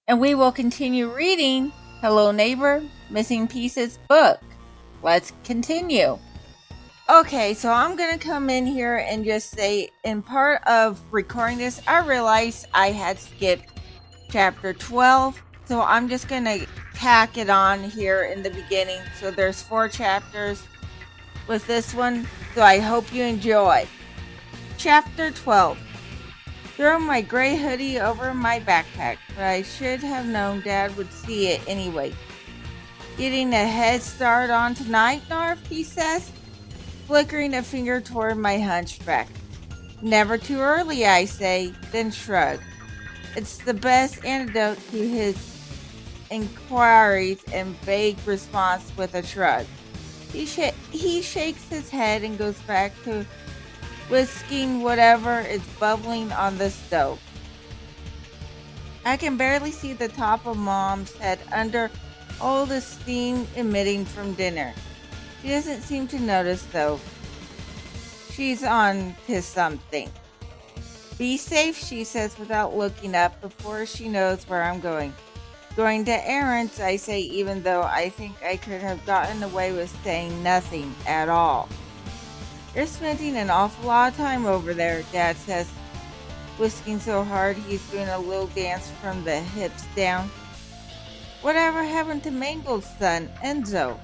and we will continue reading Hello Neighbor, Missing Pieces book. Let's continue. Okay, so I'm going to come in here and just say, in part of recording this, I realized I had skipped chapter 12, so I'm just going to tack it on here in the beginning. So there's 4 chapters with this one, so I hope you enjoy. Chapter 12. Throw my gray hoodie over my backpack, but I should have known Dad would see it anyway. Getting a head start on tonight, Narf, he says, flickering a finger toward my hunchback. Never too early, I say, then shrug. It's the best antidote to his inquiries and vague response with a shrug. He shakes his head and goes back to whisking whatever is bubbling on the stove. I can barely see the top of Mom's head under all the steam emitting from dinner. She doesn't seem to notice, though. She's on to something. Be safe, she says without looking up before she knows where I'm going. Going to errands, I say, even though I think I could have gotten away with saying nothing at all. You're spending an awful lot of time over there, Dad says, whisking so hard he's doing a little dance from the hips down. Whatever happened to Mangle's son, Enzo?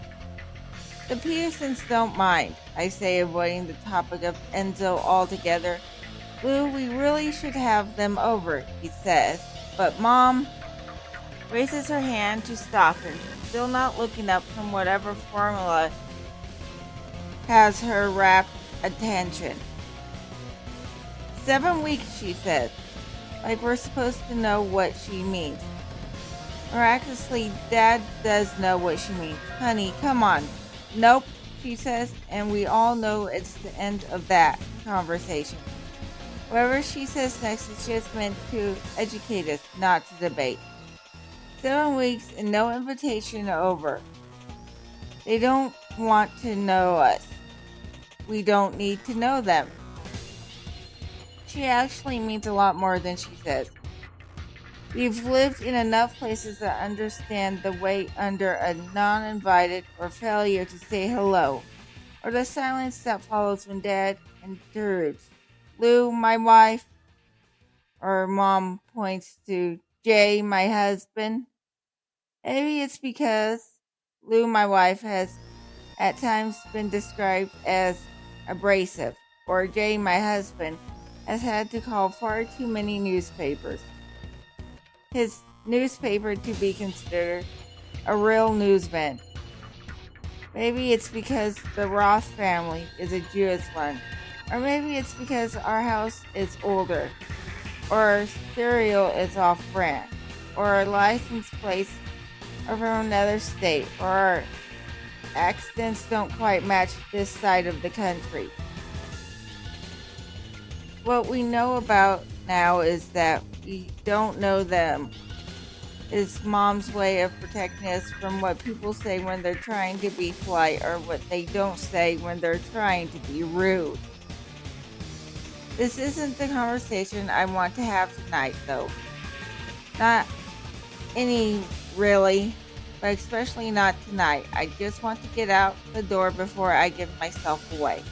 The Petersons don't mind, I say, avoiding the topic of Enzo altogether. Lou, we really should have them over, he says, but Mom raises her hand to stop him, still not looking up from whatever formula has her rapt attention. 7 weeks, she says, like we're supposed to know what she means. Miraculously, Dad does know what she means. Honey, come on. Nope, she says, and we all know it's the end of that conversation. Whatever she says next is just meant to educate us, not to debate. 7 weeks and no invitation over. They don't want to know us. We don't need to know them. She actually means a lot more than she says. We've lived in enough places to understand the weight under a non-invited or failure to say hello, or the silence that follows when Dad intrudes. Lou, my wife, or Mom points to Jay, my husband. Maybe it's because Lou, my wife, has at times been described as abrasive, or Jay, my husband, has had to call far too many newspapers. His newspaper to be considered a real newsman. Maybe it's because the Roth family is a Jewish one, or maybe it's because our house is older, or our cereal is off-brand, or our license plates are from another state, or our accents don't quite match this side of the country. What we know about now is that we don't know them. It's Mom's way of protecting us from what people say when they're trying to be polite, or what they don't say when they're trying to be rude. This isn't the conversation I want to have tonight, though. Not any, really, but especially not tonight. I just want to get out the door before I give myself away.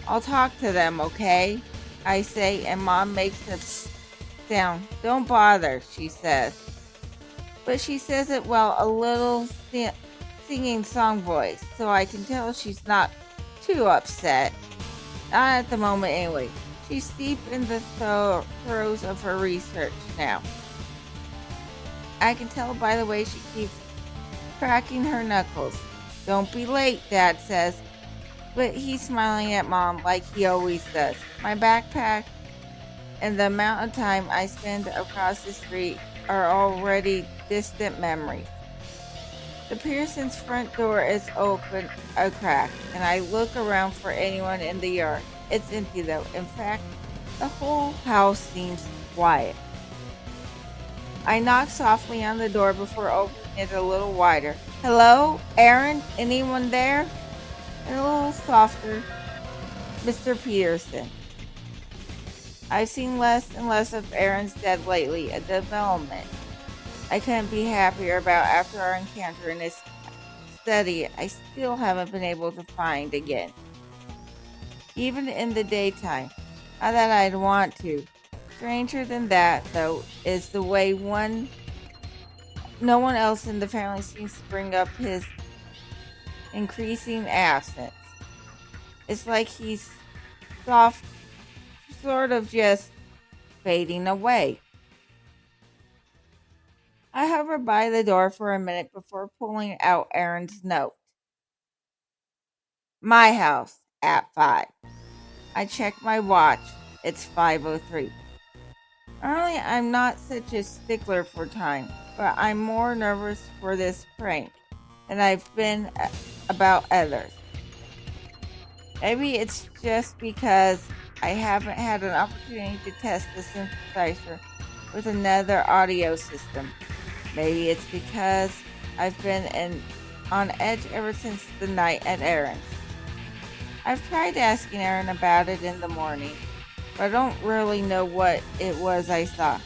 I'll talk to them, okay? I say, and Mom makes a sound. Don't bother, she says. But she says it while a little singing song voice, so I can tell she's not too upset. Not at the moment anyway. She's deep in the throes of her research now. I can tell by the way she keeps cracking her knuckles. Don't be late, Dad says, but he's smiling at Mom like he always does. My backpack and the amount of time I spend across the street are already distant memories. The Pearsons' front door is open a crack, and I look around for anyone in the yard. It's empty though. In fact, the whole house seems quiet. I knock softly on the door before opening it a little wider. Hello, Aaron? Anyone there? And a little softer, Mr. Peterson. I've seen less and less of Aaron's dad lately, a development. I couldn't be happier about after our encounter in his study. I still haven't been able to find again, even in the daytime. Not that I'd want to. Stranger than that, though, is the way no one else in the family seems to bring up his increasing absence. It's like he's soft, sort of just fading away. I hover by the door for a minute before pulling out Aaron's note. My house at 5. I check my watch. It's 5:03. Normally, I'm not such a stickler for time, but I'm more nervous for this prank than I've been about others. Maybe it's just because I haven't had an opportunity to test the synthesizer with another audio system. Maybe it's because I've been on edge ever since the night at Aaron's. I've tried asking Aaron about it in the morning, but I don't really know what it was I saw.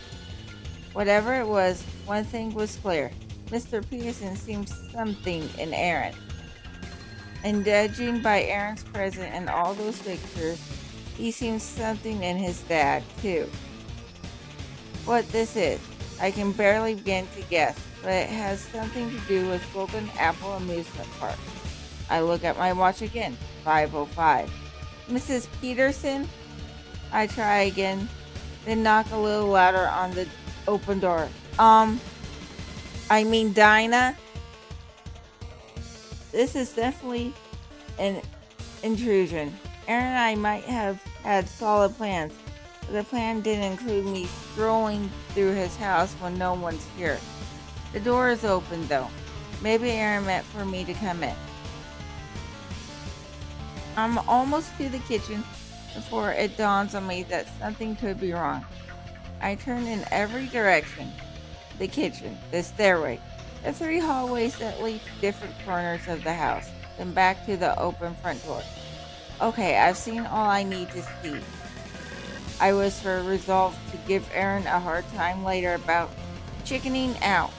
Whatever it was, one thing was clear. Mr. Pearson seemed something in Aaron. And judging by Aaron's presence and all those pictures, he seems something in his dad, too. What this is, I can barely begin to guess, but it has something to do with Golden Apple Amusement Park. I look at my watch again, 5:05. Mrs. Peterson? I try again, then knock a little louder on the open door. I mean Dinah? This is definitely an intrusion. Aaron and I might have had solid plans, but the plan didn't include me strolling through his house when no one's here. The door is open though. Maybe Aaron meant for me to come in. I'm almost to the kitchen before it dawns on me that something could be wrong. I turn in every direction. The kitchen, the stairway, the 3 hallways that lead to different corners of the house, then back to the open front door. Okay, I've seen all I need to see. I whisper, resolved to give Aaron a hard time later about chickening out.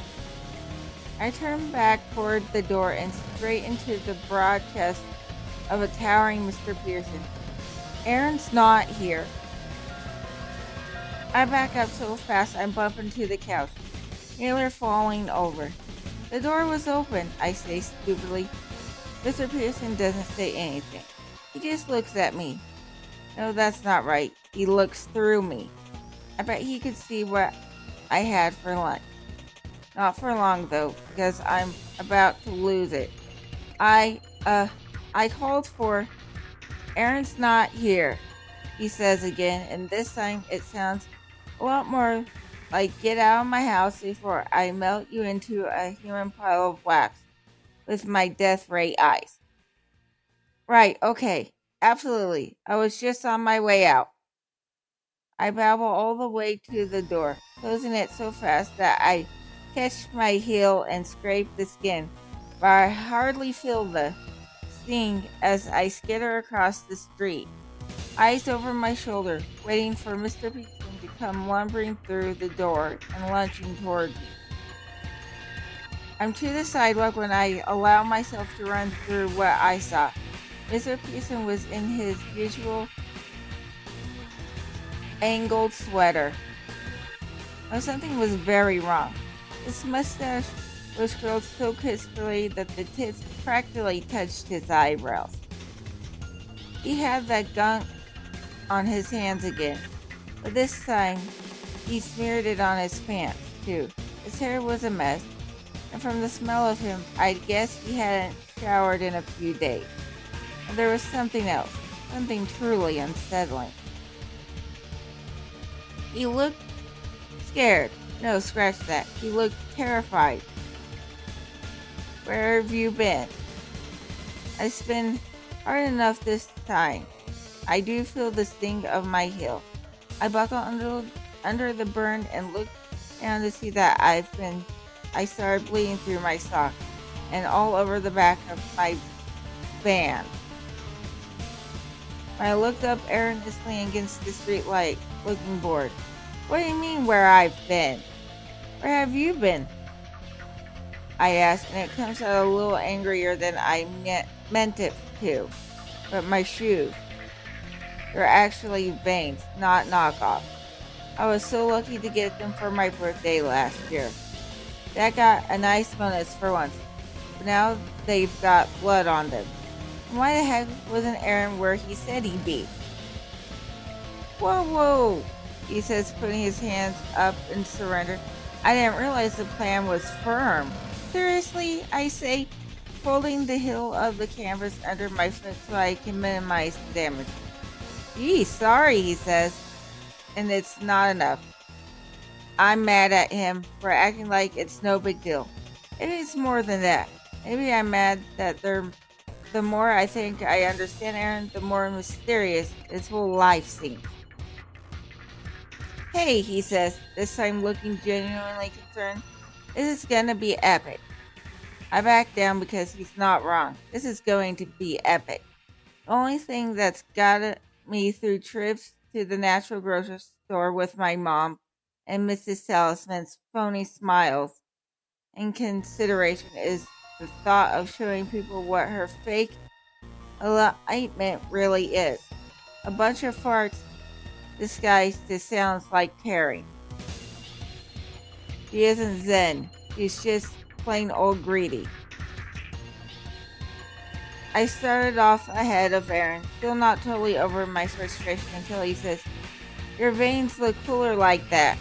I turn back toward the door and straight into the broad chest of a towering Mr. Pearson. Aaron's not here. I back up so fast I bump into the couch, nearly falling over. The door was open, I say stupidly. Mr. Pearson doesn't say anything. He just looks at me. No, that's not right. He looks through me. I bet he could see what I had for lunch. Not for long though, because I'm about to lose it. I called for... Aaron's not here, he says again, and this time it sounds a lot more like get out of my house before I melt you into a human pile of wax with my death ray eyes. Right, okay, absolutely. I was just on my way out. I babble all the way to the door, closing it so fast that I catch my heel and scrape the skin, but I hardly feel the sting as I skitter across the street, eyes over my shoulder, waiting for Mr. Pearson to come lumbering through the door and lunging toward me. I'm to the sidewalk when I allow myself to run through what I saw. Mr. Pearson was in his usual angled sweater. But something was very wrong. His mustache was curled so crisply that the tips practically touched his eyebrows. He had that gunk on his hands again, but this time he smeared it on his pants, too. His hair was a mess, and from the smell of him, I'd guess he hadn't showered in a few days. And there was something else, something truly unsettling. He looked scared. No, scratch that. He looked terrified. Where have you been? I spin hard enough this time. I do feel the sting of my heel. I buckle under the burn and look down to see that I started bleeding through my sock and all over the back of my van. When I looked up, Aaron is leaning against the street light, looking bored. What do you mean where I've been? Where have you been? I ask, and it comes out a little angrier than I meant it to. But my shoes, they're actually Vanes, not knockoffs. I was so lucky to get them for my birthday last year. That got a nice bonus for once, but now they've got blood on them. Why the heck wasn't Aaron where he said he'd be? Whoa, he says, putting his hands up in surrender. I didn't realize the plan was firm. Seriously, I say, folding the heel of the canvas under my foot so I can minimize the damage. Gee, sorry, he says, and it's not enough. I'm mad at him for acting like it's no big deal. Maybe it's more than that. Maybe I'm mad that the more I think I understand Aaron, the more mysterious his whole life seems. Hey, he says, this time looking genuinely concerned. This is gonna be epic. I back down because he's not wrong. This is going to be epic. The only thing that's got me through trips to the natural grocery store with my mom and Mrs. Talisman's phony smiles and consideration is the thought of showing people what her fake enlightenment really is. A bunch of farts disguised to sounds like caring. She isn't zen. She's just plain old greedy. I started off ahead of Aaron, still not totally over my frustration until he says, your veins look cooler like that.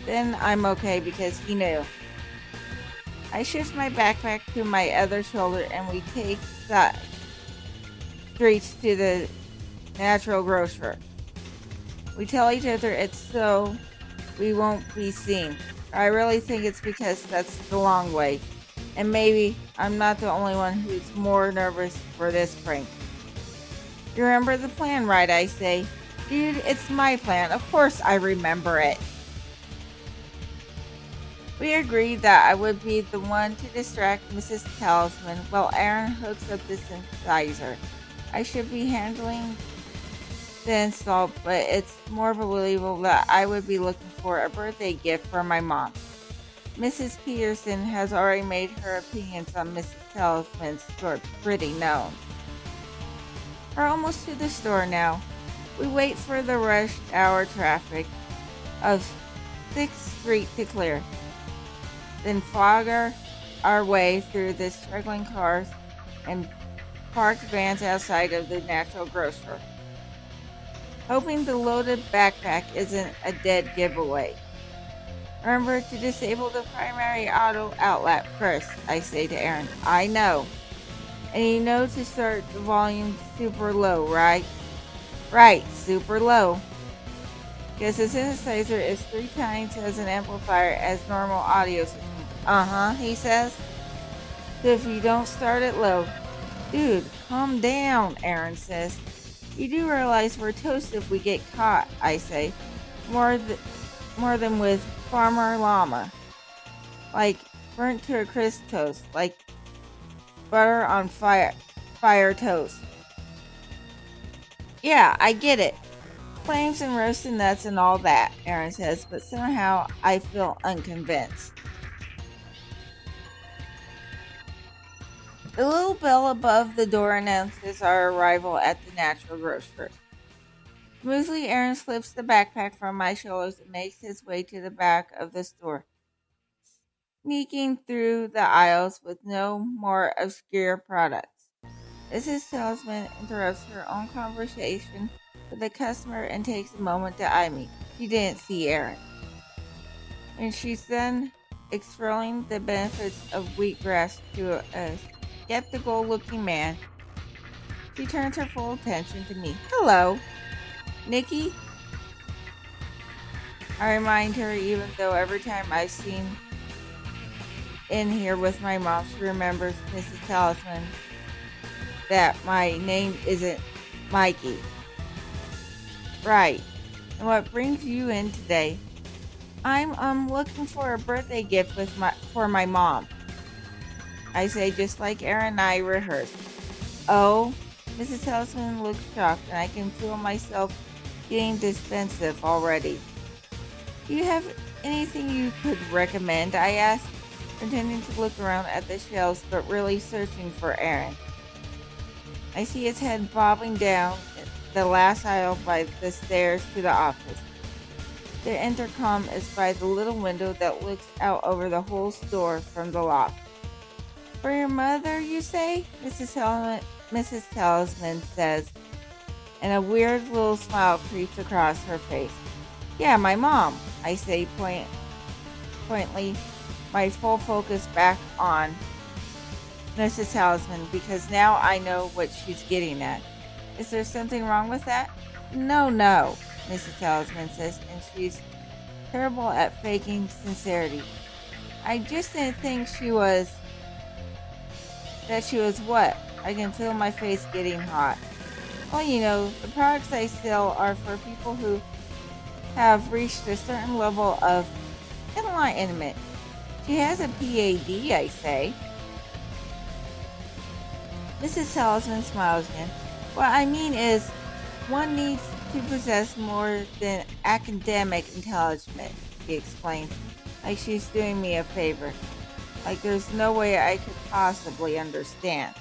Then I'm okay because he knew. I shift my backpack to my other shoulder and we take the streets to the natural grocery. We tell each other it's so we won't be seen. I really think it's because that's the long way. And maybe I'm not the only one who's more nervous for this prank. You remember the plan, right? I say. Dude, it's my plan. Of course I remember it. We agreed that I would be the one to distract Mrs. Talisman while Aaron hooks up the synthesizer. I should be handling the install, but it's more believable that I would be looking for a birthday gift for my mom. Mrs. Peterson has already made her opinions on Mrs. Talisman's store pretty known. We're almost to the store now. We wait for the rush hour traffic of 6th Street to clear, then fogger our way through the struggling cars and parked vans outside of the natural grocer, hoping the loaded backpack isn't a dead giveaway. Remember to disable the primary auto outlet first, I say to Aaron. I know. And you know to start the volume super low, right? Right, super low. Because the synthesizer is 3 times as an amplifier as normal audio system. He says. So if you don't start it low. Dude, calm down, Aaron says. You do realize we're toast if we get caught, I say. More than with Farmer Llama. Like burnt to a crisp toast. Like butter on fire toast. Yeah, I get it. Flames and roasted nuts and all that, Aaron says, but somehow I feel unconvinced. The little bell above the door announces our arrival at the natural grocery. Smoothly, Aaron slips the backpack from my shoulders and makes his way to the back of the store, sneaking through the aisles with no more obscure products. Mrs. Talisman interrupts her own conversation with the customer and takes a moment to eye me. She didn't see Aaron. And she's then extolling the benefits of wheatgrass to a skeptical-looking man. She turns her full attention to me. Hello, Nikki? I remind her, even though every time I've seen in here with my mom, she remembers Mrs. Talisman, that my name isn't Mikey. Right. And what brings you in today? I'm looking for a birthday gift for my mom. I say, just like Aaron and I rehearsed. Oh, Mrs. Talisman looks shocked, and I can feel myself getting defensive already. Do you have anything you could recommend? I ask. pretending to look around at the shelves but really searching for Aaron. I see his head bobbing down the last aisle by the stairs to the office. The intercom is by the little window that looks out over the whole store from the loft. For your mother, you say? Mrs. Talisman says, and a weird little smile creeps across her face. Yeah, my mom, I say pointedly, my full focus back on Mrs. Talisman because now I know what she's getting at. Is there something wrong with that? No, Mrs. Talisman says, and she's terrible at faking sincerity. I just didn't think that she was what? I can feel my face getting hot. Well, the products I sell are for people who have reached a certain level of enlightenment. She has a PhD, I say. Mrs. Talisman smiles again. What I mean is, one needs to possess more than academic intelligence, she explains, like she's doing me a favor. Like there's no way I could possibly understand.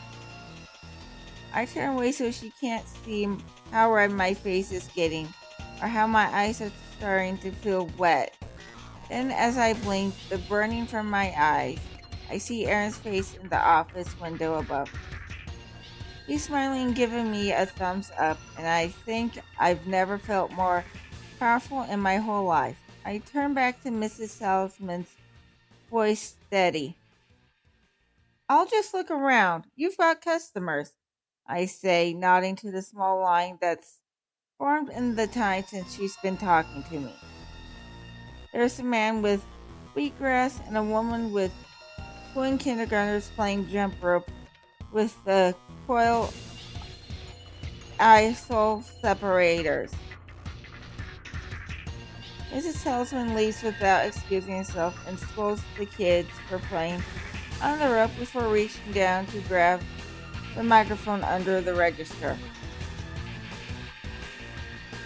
I turn away so she can't see how red my face is getting, or how my eyes are starting to feel wet. Then as I blink, the burning from my eyes, I see Aaron's face in the office window above. He's smiling and giving me a thumbs up, and I think I've never felt more powerful in my whole life. I turn back to Mrs. Talisman's voice steady. I'll just look around. You've got customers, I say, nodding to the small line that's formed in the time since she's been talking to me. There's a man with wheatgrass and a woman with twin kindergartners playing jump rope with the coil isol separators. Mrs. Talisman leaves without excusing herself and scolds the kids for playing on the rope before reaching down to grab the microphone under the register.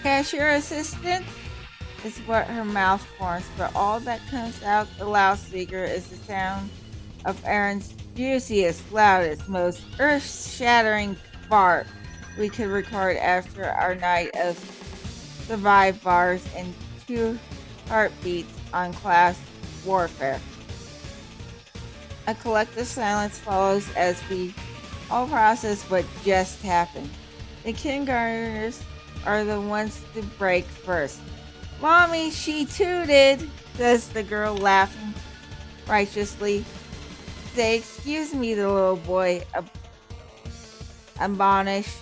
Cashier assistant is what her mouth forms, but all that comes out the loudspeaker is the sound of Aaron's juiciest, loudest, most earth-shattering fart we could record after our night of survive bars and 2 heartbeats on class warfare. A collective silence follows as we all process what just happened. The kindergartners are the ones to break first. Mommy, she tooted, says the girl, laughing righteously. Say, excuse me, the little boy admonished.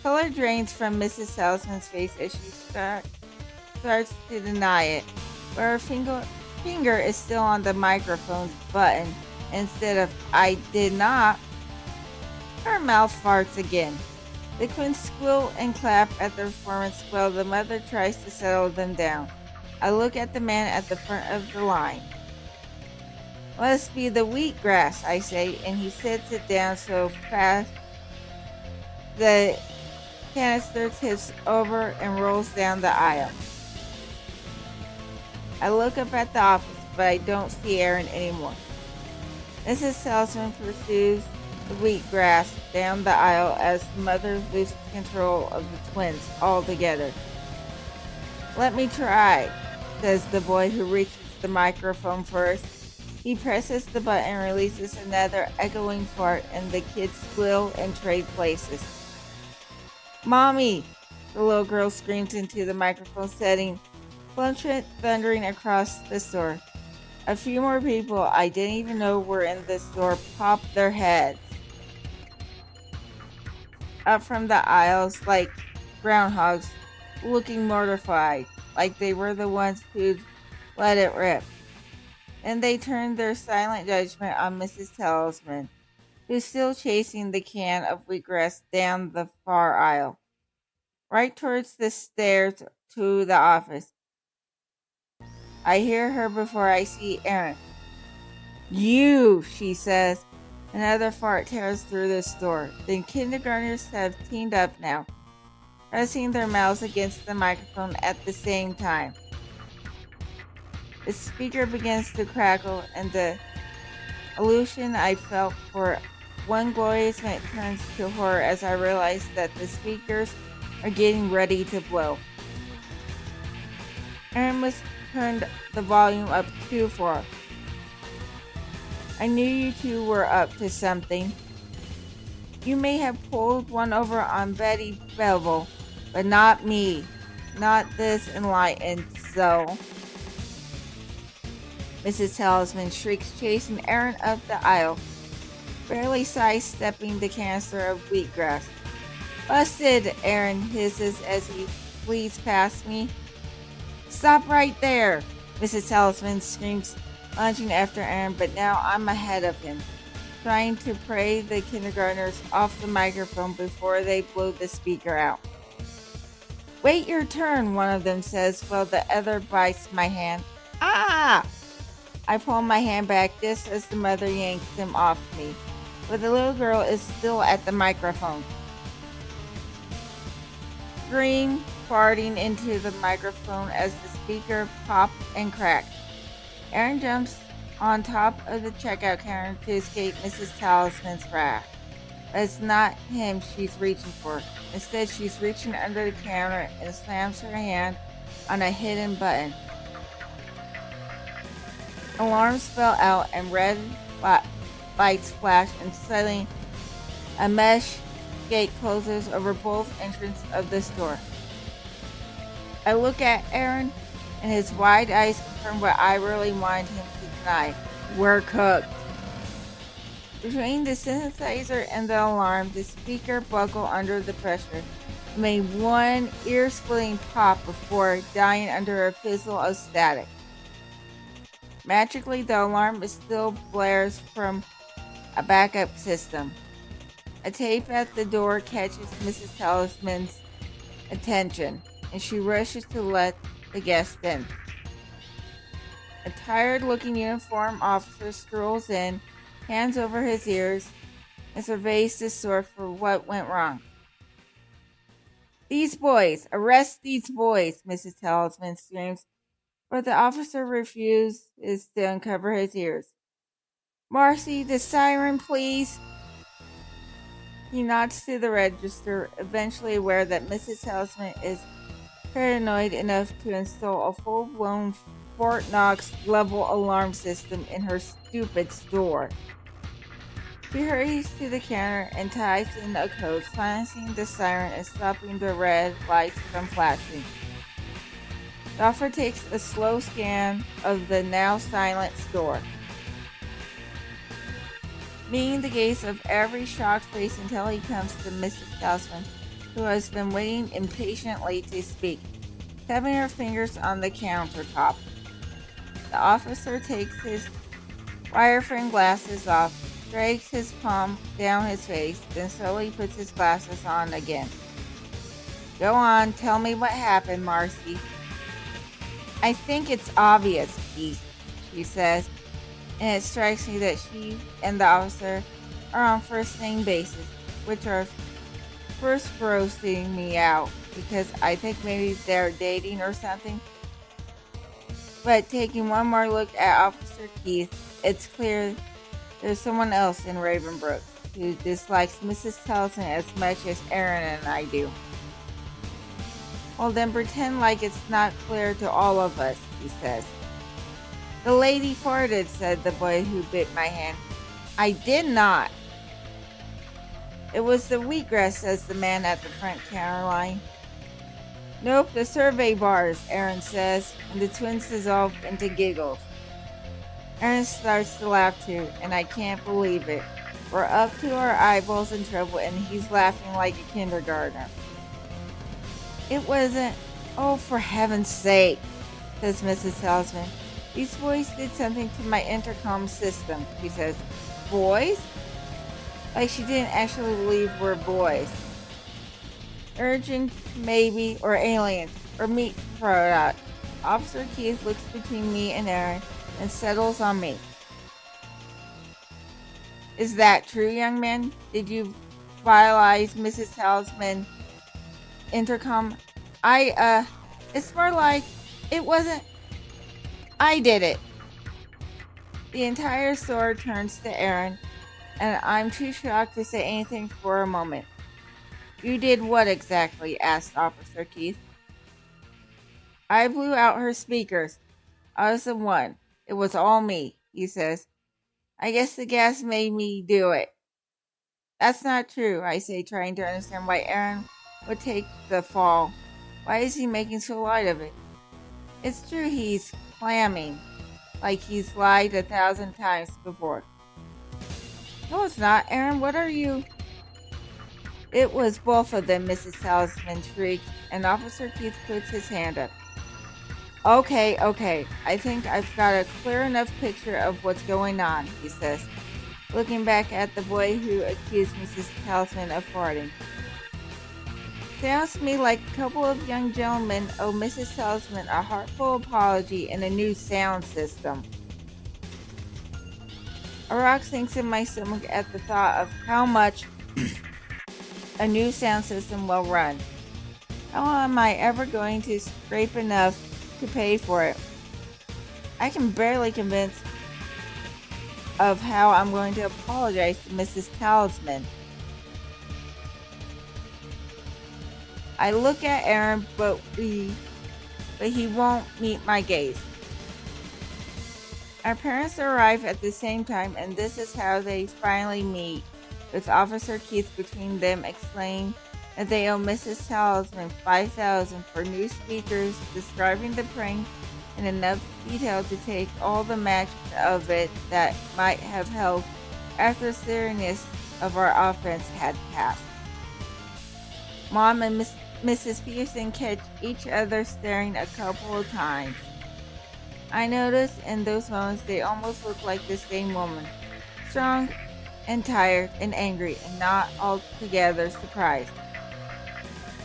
Color drains from Mrs. Talisman's face as she starts to deny it, but her finger is still on the microphone's button. Instead of I did not, her mouth farts again. The twins squeal and clap at the performance while the mother tries to settle them down. I look at the man at the front of the line. Must be the wheatgrass, I say, and he sets it down so fast the canister tips over and rolls down the aisle. I look up at the office, but I don't see Aaron anymore. Mrs. Talisman pursues the wheatgrass down the aisle as the mother loses control of the twins altogether. Let me try, says the boy who reaches the microphone first. He presses the button and releases another echoing fart, and the kids squeal and trade places. Mommy, the little girl screams into the microphone setting, Blunchett thundering across the store. A few more people I didn't even know were in the store popped their heads up from the aisles like groundhogs, looking mortified, like they were the ones who'd let it rip. And they turned their silent judgment on Mrs. Talisman, who's still chasing the can of wheatgrass down the far aisle, right towards the stairs to the office. I hear her before I see Aaron. You, she says. Another fart tears through the store. The kindergartners have teamed up now, pressing their mouths against the microphone at the same time. The speaker begins to crackle, and the illusion I felt for one glorious minute turns to horror as I realize that the speakers are getting ready to blow. Aaron must turned the volume up too far. I knew you two were up to something. You may have pulled one over on Betty Bevel, but not me. Not this enlightened soul. Mrs. Talisman shrieks, chasing Aaron up the aisle, barely sidestepping the canister of wheatgrass. Busted, Aaron hisses as he flees past me. Stop right there, Mrs. Talisman screams, lunging after Aaron, but now I'm ahead of him, trying to pray the kindergartners off the microphone before they blow the speaker out. Wait your turn, one of them says, while the other bites my hand. Ah! I pull my hand back just as the mother yanks him off me, but the little girl is still at the microphone. Scream farting into the microphone as the speaker pops and cracks. Aaron jumps on top of the checkout counter to escape Mrs. Talisman's wrath. But it's not him she's reaching for. Instead, she's reaching under the counter and slams her hand on a hidden button. Alarms spell out and red lights flash, and suddenly a mesh gate closes over both entrances of the store. I look at Aaron, and his wide eyes confirm what I really wanted him to deny. We're cooked. Between the synthesizer and the alarm, the speaker buckled under the pressure. It made one ear-splitting pop before dying under a fizzle of static. Magically, the alarm still blares from a backup system. A tape at the door catches Mrs. Talisman's attention, and she rushes to let the guest in. A tired-looking uniformed officer strolls in, hands over his ears, and surveys the store for what went wrong. These boys! Arrest these boys! Mrs. Talisman screams, but the officer refuses to uncover his ears. Marcy, the siren, please! He nods to the register, eventually aware that Mrs. Talisman is paranoid enough to install a full-blown Fort Knox-level alarm system in her stupid store. She hurries to the counter and types in a code, silencing the siren and stopping the red lights from flashing. The officer takes a slow scan of the now silent store, meeting the gaze of every shocked face until he comes to Mrs. Talisman, who has been waiting impatiently to speak, tapping her fingers on the countertop. The officer takes his wire-framed glasses off, drags his palm down his face, then slowly puts his glasses on again. Go on, tell me what happened, Marcy. I think it's obvious, Pete, she says, and it strikes me that she and the officer are on first-name basis, which are first grossing me out, because I think maybe they're dating or something. But taking one more look at Officer Keith, it's clear there's someone else in Ravenbrook who dislikes Mrs. Talisman as much as Aaron and I do. Well, then pretend like it's not clear to all of us, he says. The lady farted, said the boy who bit my hand. I did not. It was the wheatgrass, says the man at the front counter line. Nope, the survey bars, Aaron says, and the twins dissolve into giggles. Aaron starts to laugh too, and I can't believe it. We're up to our eyeballs in trouble, and he's laughing like a kindergartner. It wasn't. Oh, for heaven's sake, says Mrs. Talisman. These boys did something to my intercom system, she says. Boys? Like she didn't actually believe we're boys. Urgent, maybe, or aliens, or meat product. Officer Keith looks between me and Aaron and settles on me. Is that true, young man? Did you violize Mrs. Talisman intercom? It's more like it wasn't. I did it. The entire store turns to Aaron, and I'm too shocked to say anything for a moment. You did what exactly? Asked Officer Keith. I blew out her speakers. I was the one. It was all me, he says. I guess the gas made me do it. That's not true, I say, trying to understand why Aaron would take the fall. Why is he making so light of it? It's true he's clamming, like he's lied 1,000 times before. No, it's not, Aaron. What are you? It was both of them, Mrs. Talisman shrieked, and Officer Keith puts his hand up. Okay. I think I've got a clear enough picture of what's going on, he says, looking back at the boy who accused Mrs. Talisman of farting. Sounds to me like a couple of young gentlemen owe Mrs. Talisman a heartfelt apology and a new sound system. A rock sinks in my stomach at the thought of how much a new sound system will run. How am I ever going to scrape enough to pay for it? I can barely convince of how I'm going to apologize to Mrs. Talisman. I look at Aaron, but he won't meet my gaze. Our parents arrive at the same time, and this is how they finally meet, with Officer Keith between them explaining that they owe Mrs. Talisman $5,000 for new speakers, describing the prank in enough detail to take all the magic of it that might have held after the seriousness of our offense had passed. Mom and Mrs. Peterson catch each other staring a couple of times. I notice in those moments they almost look like the same woman, strong and tired and angry and not altogether surprised.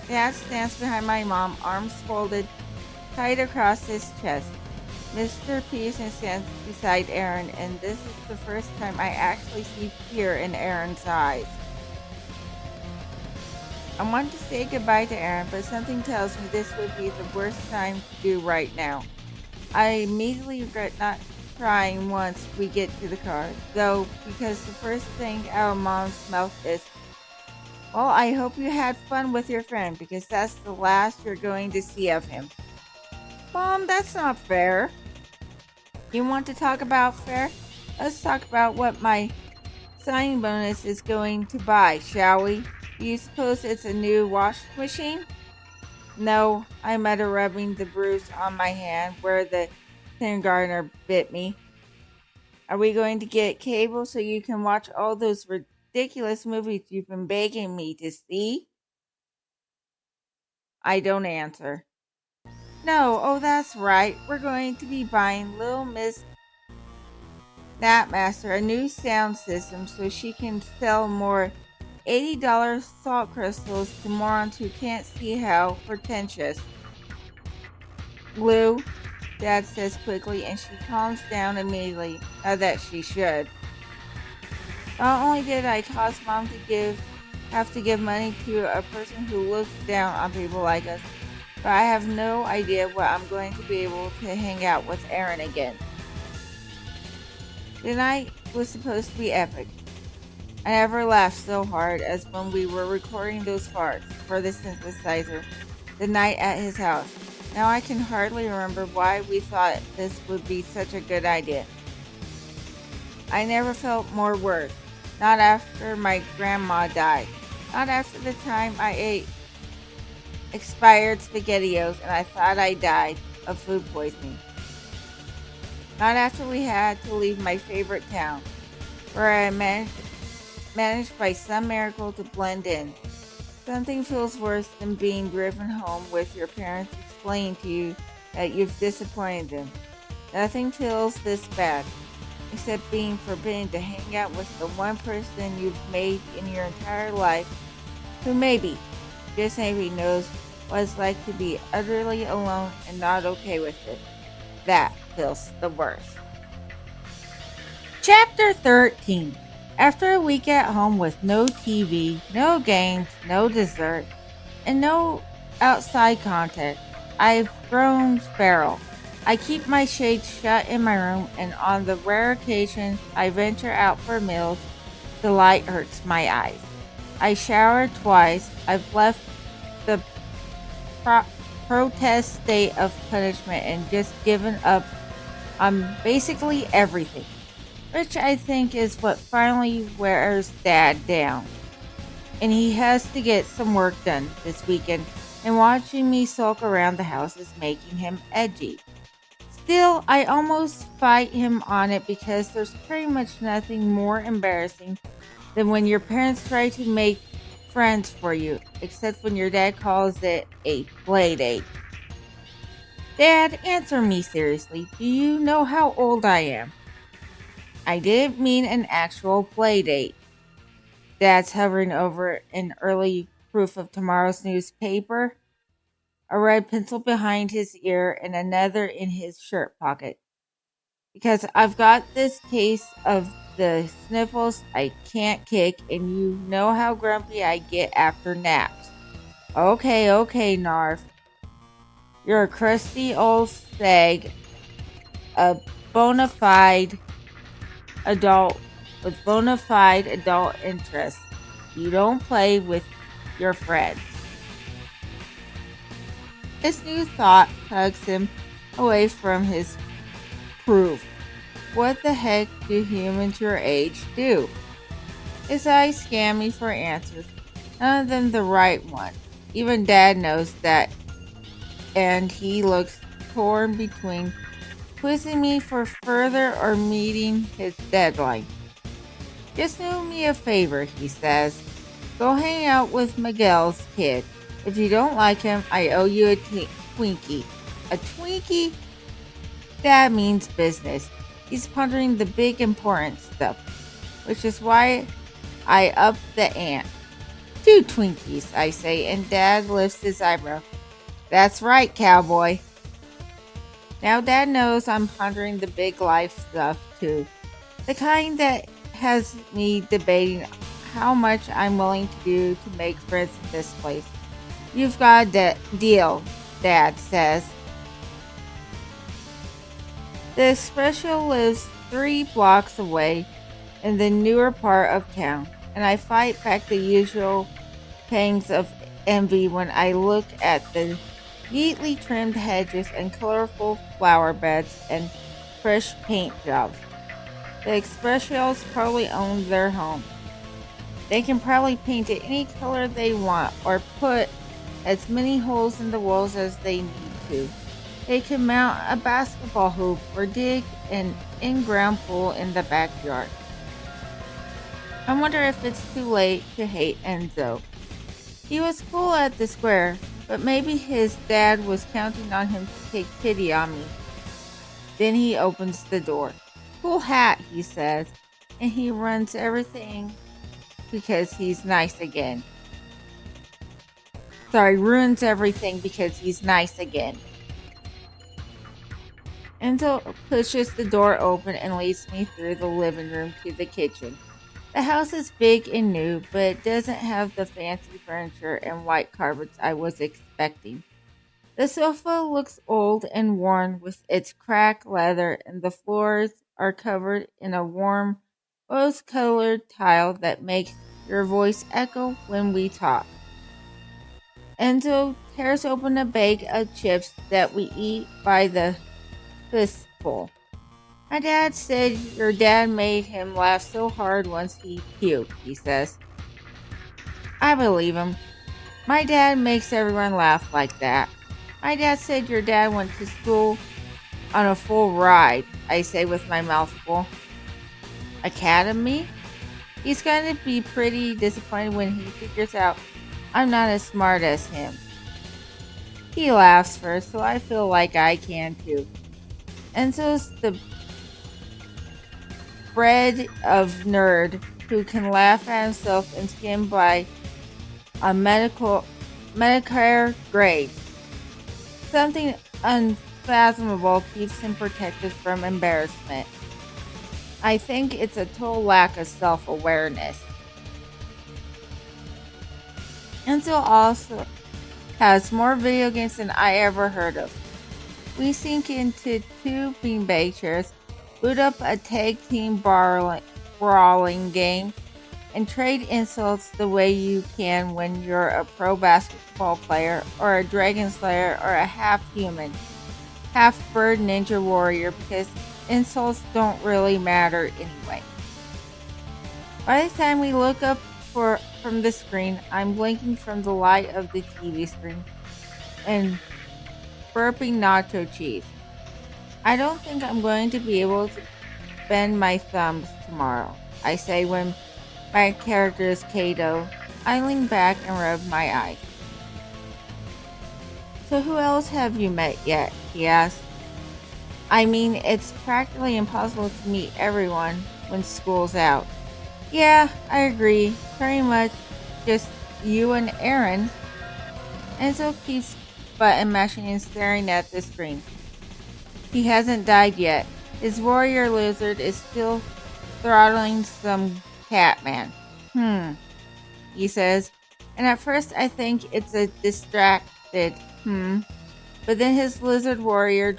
Dad stands behind my mom, arms folded tight across his chest. Mr. Peterson stands beside Aaron, and this is the first time I actually see fear in Aaron's eyes. I want to say goodbye to Aaron, but something tells me this would be the worst time to do right now. I immediately regret not trying once we get to the car, though, because the first thing out of Mom's mouth is, well, I hope you had fun with your friend, because that's the last you're going to see of him. Mom, that's not fair. You want to talk about fair? Let's talk about what my signing bonus is going to buy, shall we? Do you suppose it's a new washing machine? No, I mutter, rubbing the bruise on my hand where the kindergartner bit me. Are we going to get cable so you can watch all those ridiculous movies you've been begging me to see? I don't answer. No, oh that's right. We're going to be buying Little Miss Knapmaster a new sound system so she can sell more $80 salt crystals to morons who can't see how pretentious. Lou, Dad says quickly, and she calms down immediately. That she should. Not only did I cause Mom to have to give money to a person who looks down on people like us, but I have no idea when I'm going to be able to hang out with Aaron again. The night was supposed to be epic. I never laughed so hard as when we were recording those farts for the synthesizer the night at his house. Now I can hardly remember why we thought this would be such a good idea. I never felt more worse. Not after my grandma died. Not after the time I ate expired SpaghettiOs and I thought I died of food poisoning. Not after we had to leave my favorite town, where I managed by some miracle to blend in. Something feels worse than being driven home with your parents explaining to you that you've disappointed them. Nothing feels this bad, except being forbidden to hang out with the one person you've made in your entire life who maybe, just maybe, knows what it's like to be utterly alone and not okay with it. That feels the worst. Chapter 13. After a week at home with no TV, no games, no dessert, and no outside contact, I've grown feral. I keep my shades shut in my room, and on the rare occasion I venture out for meals, the light hurts my eyes. I showered twice. I've left the pro- protest state of punishment and just given up on basically everything, which I think is what finally wears Dad down. And he has to get some work done this weekend, and watching me sulk around the house is making him edgy. Still, I almost fight him on it because there's pretty much nothing more embarrassing than when your parents try to make friends for you, except when your dad calls it a play date. Dad, answer me seriously. Do you know how old I am? I didn't mean an actual play date. Dad's hovering over an early proof of tomorrow's newspaper, a red pencil behind his ear, and another in his shirt pocket. Because I've got this case of the sniffles I can't kick, and you know how grumpy I get after naps. Okay, Narf. You're a crusty old sag, a bona fide adult with bona fide adult interests. You don't play with your friends. This new thought tugs him away from his proof. What the heck do humans your age do? His eyes scan me for answers, none of them the right one. Even Dad knows that, and he looks torn between quizzing me for further or meeting his deadline. Just do me a favor, he says. Go hang out with Miguel's kid. If you don't like him, I owe you a Twinkie. A Twinkie? That means business. He's pondering the big important stuff, which is why I up the ante. 2 Twinkies, I say, and Dad lifts his eyebrow. That's right, cowboy. Now Dad knows I'm pondering the big life stuff too. The kind that has me debating how much I'm willing to do to make friends in this place. You've got a deal, Dad says. The espresso lives 3 blocks away in the newer part of town, and I fight back the usual pangs of envy when I look at the neatly trimmed hedges and colorful flower beds and fresh paint jobs. The espressos probably own their home. They can probably paint it any color they want or put as many holes in the walls as they need to. They can mount a basketball hoop or dig an in-ground pool in the backyard. I wonder if it's too late to hate Enzo. He was cool at the square, but maybe his dad was counting on him to take pity on me. Then he opens the door. Cool hat, he says, and he runs everything because he's nice again. Ruins everything because he's nice again. Enzo pushes the door open and leads me through the living room to the kitchen. The house is big and new, but it doesn't have the fancy furniture and white carpets I was expecting. The sofa looks old and worn with its cracked leather, and the floors are covered in a warm, rose-colored tile that makes your voice echo when we talk. Enzo tears open a bag of chips that we eat by the fistful. My dad said your dad made him laugh so hard once he puked, he says. I believe him. My dad makes everyone laugh like that. My dad said your dad went to school on a full ride, I say with my mouth full. Academy? He's going to be pretty disappointed when he figures out I'm not as smart as him. He laughs first, so I feel like I can too. Enzo's the breed of nerd who can laugh at himself and skim by a Medicare grade. Something unfathomable keeps him protected from embarrassment. I think it's a total lack of self-awareness. Enzo also has more video games than I ever heard of. We sink into two beanbag chairs, boot up a tag team brawling game, and trade insults the way you can when you're a pro basketball player or a dragon slayer or a half human, half bird ninja warrior because insults don't really matter anyway. By the time we look up from the screen, I'm blinking from the light of the TV screen and burping nacho cheese. I don't think I'm going to be able to bend my thumbs tomorrow, I say when my character is Kato. I lean back and rub my eyes. So who else have you met yet? He asks. I mean, it's practically impossible to meet everyone when school's out. Yeah, I agree. Pretty much just you and Aaron. Enzo keeps button mashing and staring at the screen. He hasn't died yet. His warrior lizard is still throttling some catman. He says. And at first I think it's a distracted but then his lizard warrior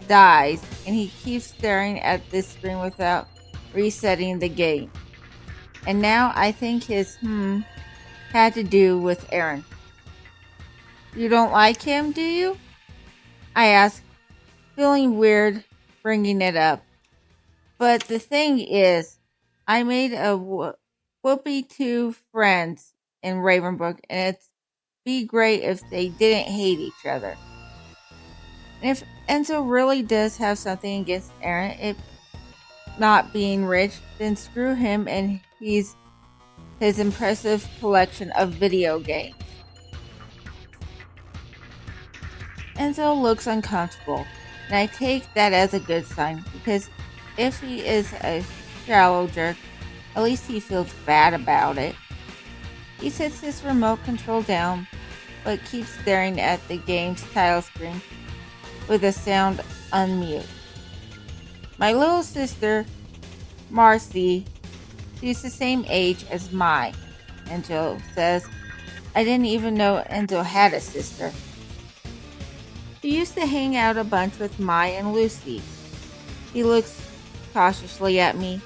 dies and he keeps staring at this screen without resetting the game. And now I think his had to do with Aaron. You don't like him, do you? I ask, feeling weird bringing it up. But the thing is, I made a whoopee 2 friends in Ravenbrook, and it'd be great if they didn't hate each other. And if Enzo really does have something against Aaron, it not being rich, then screw him and his impressive collection of video games. Enzo looks uncomfortable, and I take that as a good sign, because if he is a shallow jerk, at least he feels bad about it. He sets his remote control down, but keeps staring at the game's title screen with the sound unmute. My little sister, Marcy, she's the same age as Mai, Enzo says. I didn't even know Enzo had a sister. He used to hang out a bunch with Mai and Lucy. He looks cautiously at me.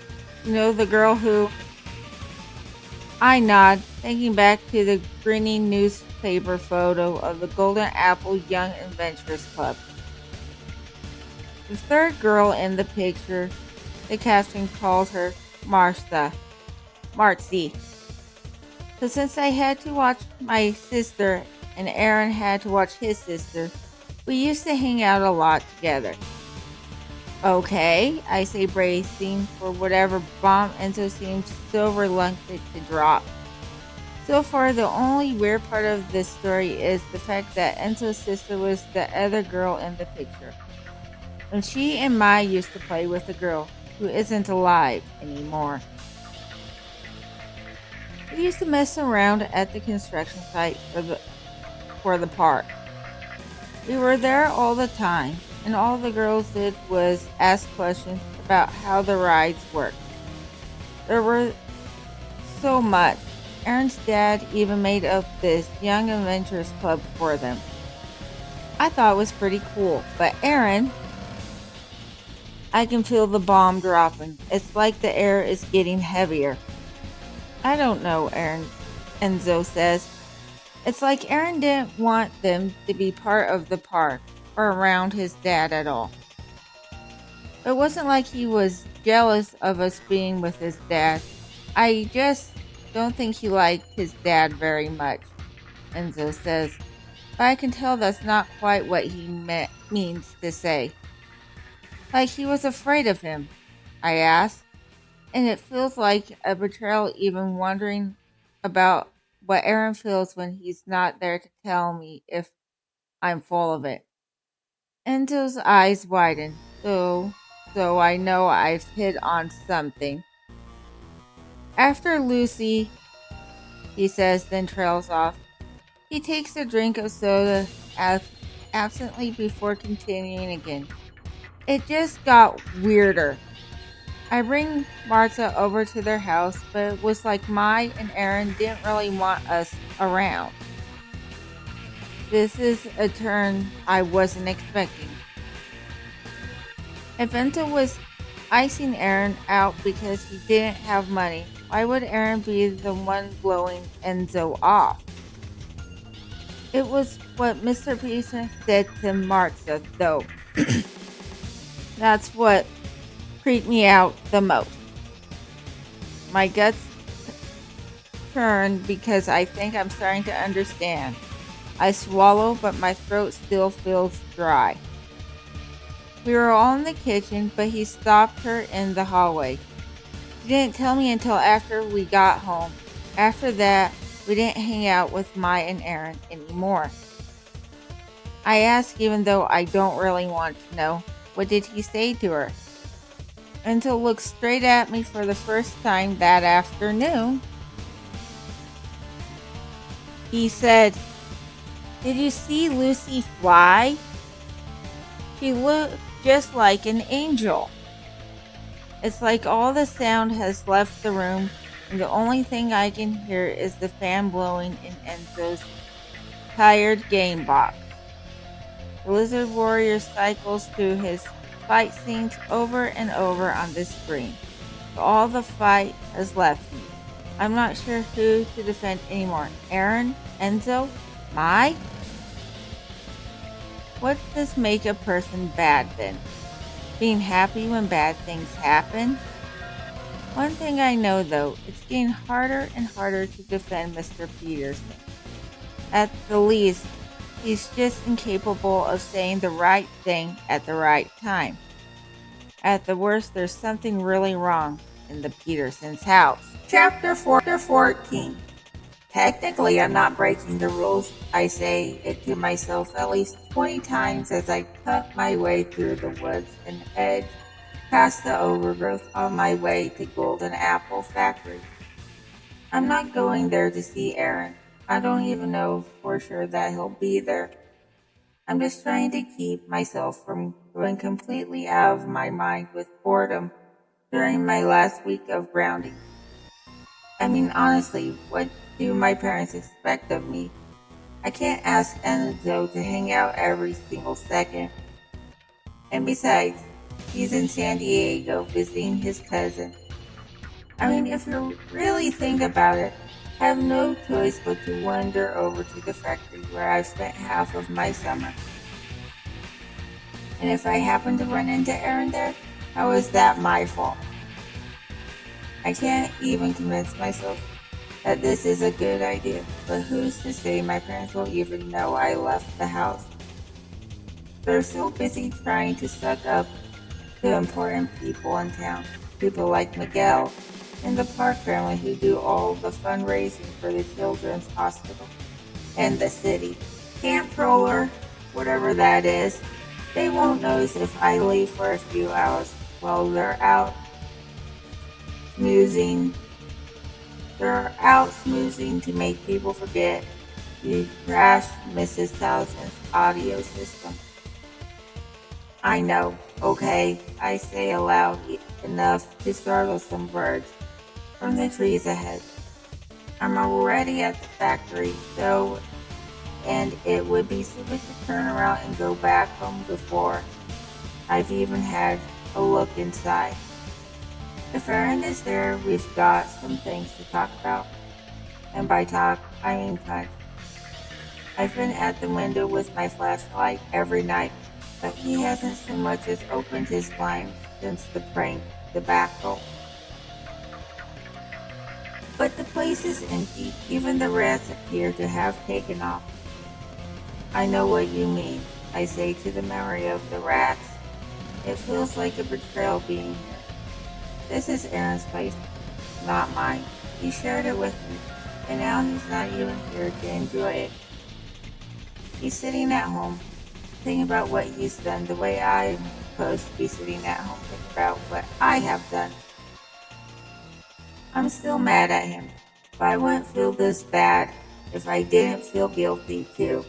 You know, the girl who... I nod, thinking back to the grinning newspaper photo of the Golden Apple Young Adventurers Club. The third girl in the picture, the caption called her Marcy. So since I had to watch my sister and Aaron had to watch his sister, we used to hang out a lot together. Okay, I say, bracing for whatever bomb Enzo seems so reluctant to drop. So far, the only weird part of this story is the fact that Enzo's sister was the other girl in the picture. When she and Mai used to play with a girl who isn't alive anymore. We used to mess around at the construction site for the park. We were there all the time, and all the girls did was ask questions about how the rides worked. There were so much. Aaron's dad even made up this Young Adventurers Club for them. I thought it was pretty cool, but Aaron... I can feel the bomb dropping. It's like the air is getting heavier. I don't know, Enzo says. It's like Aaron didn't want them to be part of the park or around his dad at all. It wasn't like he was jealous of us being with his dad. I just don't think he liked his dad very much, Enzo says. But I can tell that's not quite what he means to say. Like he was afraid of him, I ask. And it feels like a betrayal even wondering about what Aaron feels when he's not there to tell me if I'm full of it. Enzo's eyes widen, so I know I've hit on something. After Lucy, he says, then trails off. He takes a drink of soda absently before continuing again. It just got weirder. I bring Marta over to their house, but it was like Mai and Aaron didn't really want us around. This is a turn I wasn't expecting. If Enzo was icing Aaron out because he didn't have money, why would Aaron be the one blowing Enzo off? It was what Mr. Peterson said to Martha, though. That's what freaked me out the most. My guts turned because I think I'm starting to understand. I swallow, but my throat still feels dry. We were all in the kitchen, but he stopped her in the hallway. He didn't tell me until after we got home. After that, we didn't hang out with Mai and Aaron anymore. I asked, even though I don't really want to know, what did he say to her? Until looked straight at me for the first time that afternoon. He said, "Did you see Lucy fly? She looked just like an angel." It's like all the sound has left the room, and the only thing I can hear is the fan blowing in Enzo's tired game box. The Lizard Warrior cycles through his fight scenes over and over on this screen. All the fight has left me. I'm not sure who to defend anymore. Aaron? Enzo? Mai? What does make a person bad then? Being happy when bad things happen? One thing I know though, it's getting harder and harder to defend Mr. Peterson. At the least, he's just incapable of saying the right thing at the right time. At the worst, there's something really wrong in the Petersons' house. Chapter 14. Technically, I'm not breaking the rules. I say it to myself at least 20 times as I cut my way through the woods and head past the overgrowth on my way to Golden Apple Factory. I'm not going there to see Aaron. I don't even know for sure that he'll be there. I'm just trying to keep myself from going completely out of my mind with boredom during my last week of grounding. I mean, honestly, what do my parents expect of me? I can't ask Enzo to hang out every single second. And besides, he's in San Diego visiting his cousin. I mean, if you really think about it, I have no choice but to wander over to the factory where I've spent half of my summer. And if I happen to run into Aaron there, how is that my fault? I can't even convince myself that this is a good idea, but who's to say my parents will even know I left the house? They're so busy trying to suck up to important people in town, people like Miguel and the Park family who do all the fundraising for the Children's Hospital and the city. Camp-roller, whatever that is, they won't notice if I leave for a few hours while they're out snoozing. They're out snoozing to make people forget you crashed Mrs. Townsend's audio system. I know, okay, I say aloud enough to startle some birds from the trees ahead. I'm already at the factory, though, and it would be stupid to turn around and go back home before I've even had a look inside. If Aaron is there, we've got some things to talk about. And by talk, I mean punch. I've been at the window with my flashlight every night, but he hasn't so much as opened his blinds since the prank debacle. But the place is empty. Even the rats appear to have taken off. I know what you mean, I say to the memory of the rats. It feels like a betrayal being here. This is Aaron's place, not mine. He shared it with me, and now he's not even here to enjoy it. He's sitting at home, thinking about what he's done the way I'm supposed to be sitting at home thinking about what I have done. I'm still mad at him, but I wouldn't feel this bad if I didn't feel guilty too.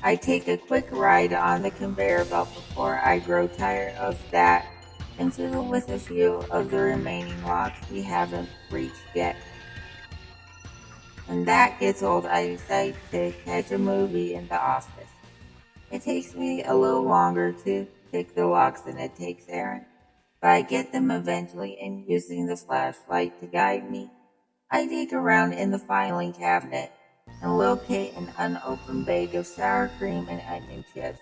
I take a quick ride on the conveyor belt before I grow tired of that and fiddle with a few of the remaining logs we haven't reached yet. When that gets old, I decide to catch a movie in the office. It takes me a little longer to pick the locks than it takes Aaron, but I get them eventually, and using the flashlight to guide me, I dig around in the filing cabinet and locate an unopened bag of sour cream and onion chips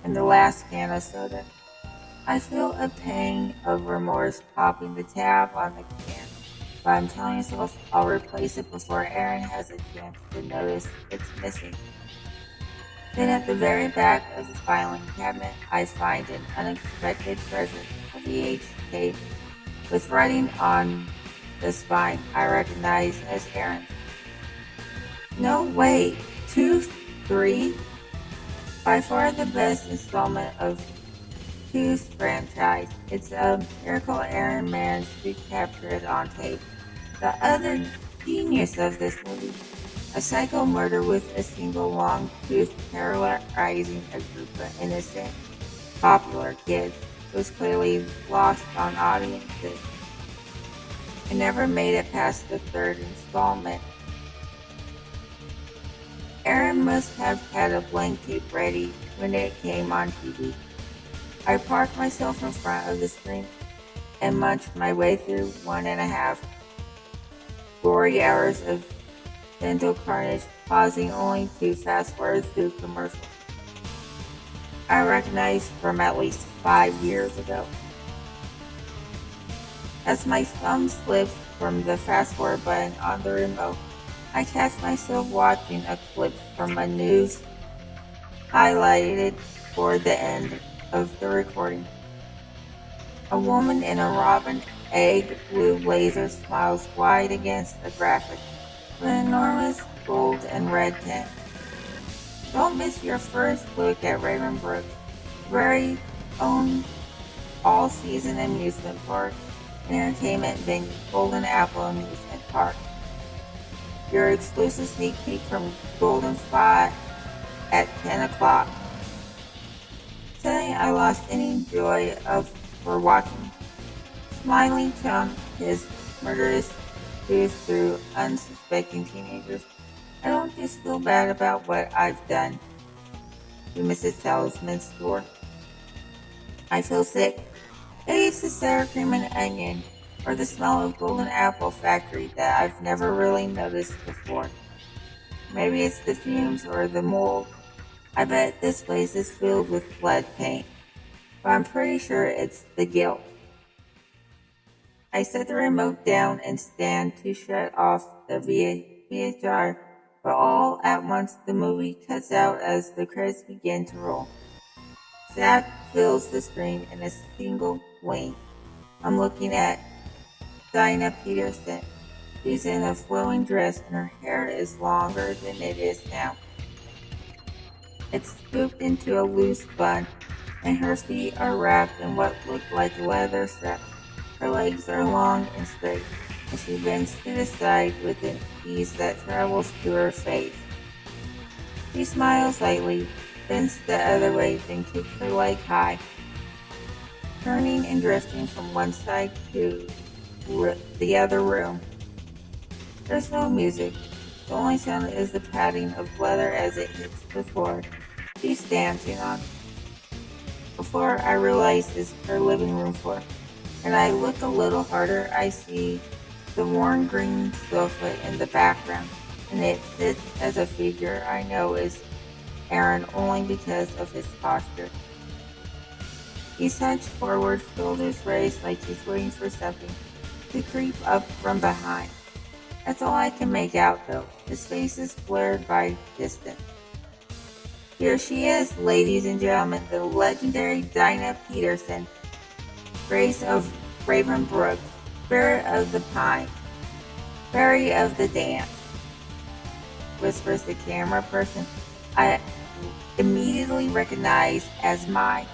and the last can of soda. I feel a pang of remorse popping the tab on the can, but I'm telling myself I'll replace it before Aaron has a chance to notice it's missing. Then at the very back of the filing cabinet, I find an unexpected treasure, a VH tape with writing on the spine I recognize as Aaron's. No way! Tooth 3? By far the best installment of Tooth franchise. It's a miracle Aaron managed to capture it on tape. The other genius of this movie, a psycho murder with a single long tooth terrorizing a group of innocent, popular kids, was clearly lost on audiences. It never made it past the third installment. Aaron must have had a blank tape ready when it came on TV. I parked myself in front of the screen and munched my way through 1.5 gory hours of dental carnage, pausing only to fast forward through commercials I recognized from at least 5 years ago. As my thumb slips from the fast forward button on the remote, I catch myself watching a clip from a news highlighted toward the end of the recording. A woman in a robin egg blue blazer smiles wide against the graphic with an enormous gold and red tint. Don't miss your first look at Raymond Brooks' very own all-season amusement park and entertainment venue, Golden Apple Amusement Park. Your exclusive sneak peek from Golden Spot at 10 o'clock. Today I lost any joy for watching Smiling Chum his murderous cruise through unsuspecting teenagers. I don't just feel bad about what I've done to Mrs. Talisman's store. I feel sick. Maybe it's the sour cream and onion, or the smell of Golden Apple Factory that I've never really noticed before. Maybe it's the fumes or the mold. I bet this place is filled with lead paint, but I'm pretty sure it's the guilt. I set the remote down and stand to shut off the VHR, but all at once the movie cuts out as the credits begin to roll. Zach fills the screen in a single blink. I'm looking at Dinah Peterson. She's in a flowing dress and her hair is longer than it is now. It's scooped into a loose bun and her feet are wrapped in what look like leather straps. Her legs are long and straight, and she bends to the side with an ease that travels to her face. She smiles lightly, bends the other way, then kicks her leg high, turning and drifting from one side to the other room. There's no music. The only sound is the padding of leather as it hits the floor she's dancing on. Before I realize it's her living room floor, and I look a little harder, I see the worn green sofa in the background, and it sits as a figure I know is Aaron only because of his posture. He's hunched forward, shoulders raised like he's waiting for something to creep up from behind. That's all I can make out though. His face is blurred by distance. Here she is, ladies and gentlemen, the legendary Dinah Peterson, Grace of Raven Brooks, Spirit of the Pine, Fairy of the Dance, whispers the camera person I immediately recognize as mine.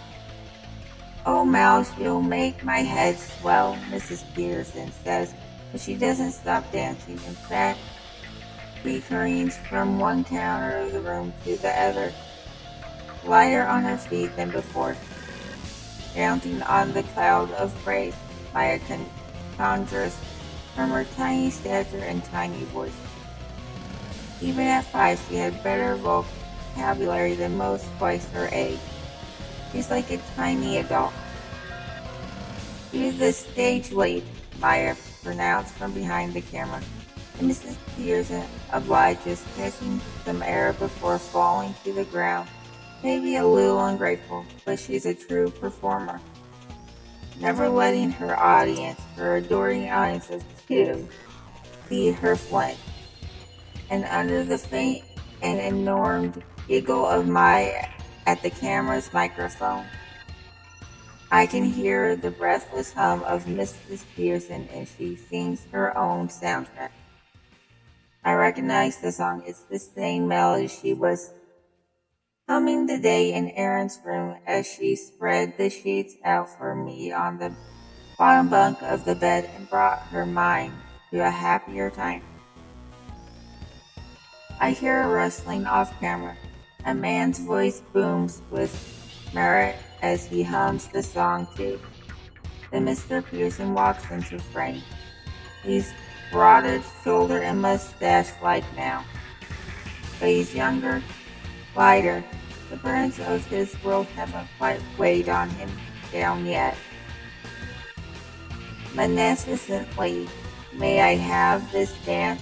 Oh, Mouse, you'll make my head swell, Mrs. Peterson says, but she doesn't stop dancing. In fact, she careens from one corner of the room to the other, lighter on her feet than before, counting on the cloud of praise Maya conjures from her tiny stature and tiny voice. Even at 5, she had better vocabulary than most twice her age. She's like a tiny adult. "To the stage leap," Maya pronounced from behind the camera, and Mrs. Pearson obliges, catching some air before falling to the ground. Maybe a little ungrateful, but she's a true performer, never letting her adoring audience of two, see her flinch. And under the faint and enormed giggle of Maya at the camera's microphone, I can hear the breathless hum of Mrs. Pearson as she sings her own soundtrack. I recognize the song. It's the same melody she was humming the day in Erin's room as she spread the sheets out for me on the bottom bunk of the bed and brought her mind to a happier time. I hear a rustling off camera. A man's voice booms with merit as he hums the song too. Then Mr. Pearson walks into frame. He's broadened shoulder and mustache-like now, but he's younger, lighter. The burdens of his world haven't quite weighed on him down yet. Magnificently, may I have this dance?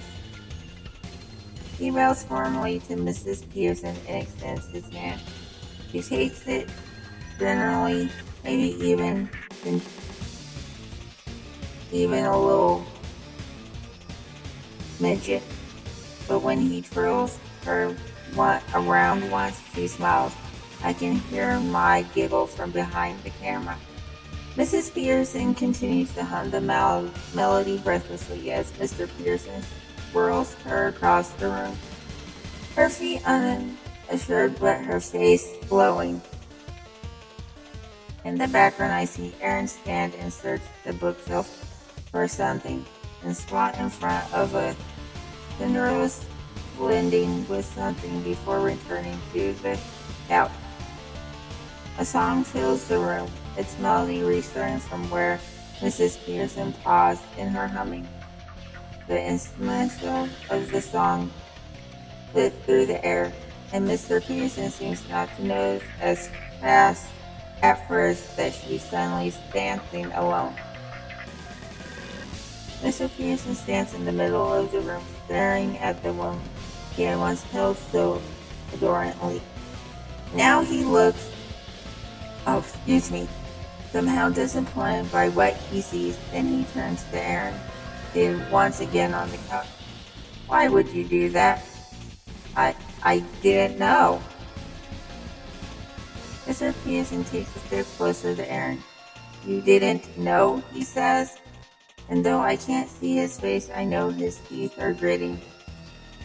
He bows formally to Mrs. Pearson and extends his hand. She takes it generally, maybe even a little midget. But when he twirls her around once, she smiles. I can hear my giggle from behind the camera. Mrs. Pearson continues to hum the melody breathlessly as Mr. Pearson whirls her across the room. Her feet unassured, but her face glowing. In the background, I see Erin stand and search the bookshelf for something, and squat in front of a Cinderella's blending with something before returning to the couch. A song fills the room, its melody restarting from where Mrs. Pearson paused in her humming. The instrumental of the song lit through the air, and Mr. Pearson seems not to notice as fast at first that she's suddenly dancing alone. Mr. Pearson stands in the middle of the room, staring at the woman he had once held so adoringly. Now he looks, somehow disappointed by what he sees. Then he turns to Erin, seated once again on the couch. "Why would you do that?" I didn't know." Mr. Pearson takes a step closer to Erin. "You didn't know?" he says. And though I can't see his face, I know his teeth are gritting.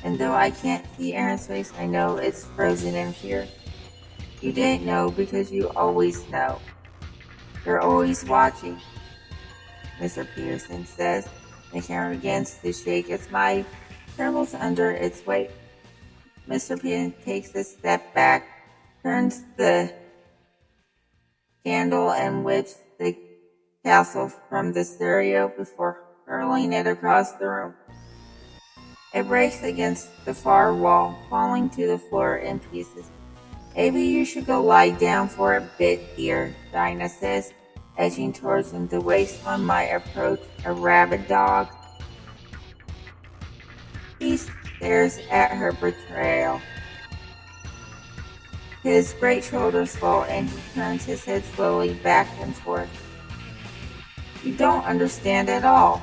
And though I can't see Erin's face, I know it's frozen in fear. "You didn't know because you always know. You're always watching," Mr. Pearson says. The camera begins to shake as my trembles under its weight. Mr. Pearson takes a step back, turns the candle and whips the castle from the stereo before hurling it across the room. It breaks against the far wall, falling to the floor in pieces. "Maybe you should go lie down for a bit, dear," Dinah says, edging towards him the way one might approach a rabid dog. He stares at her betrayal. His great shoulders fall and he turns his head slowly back and forth. "You don't understand at all."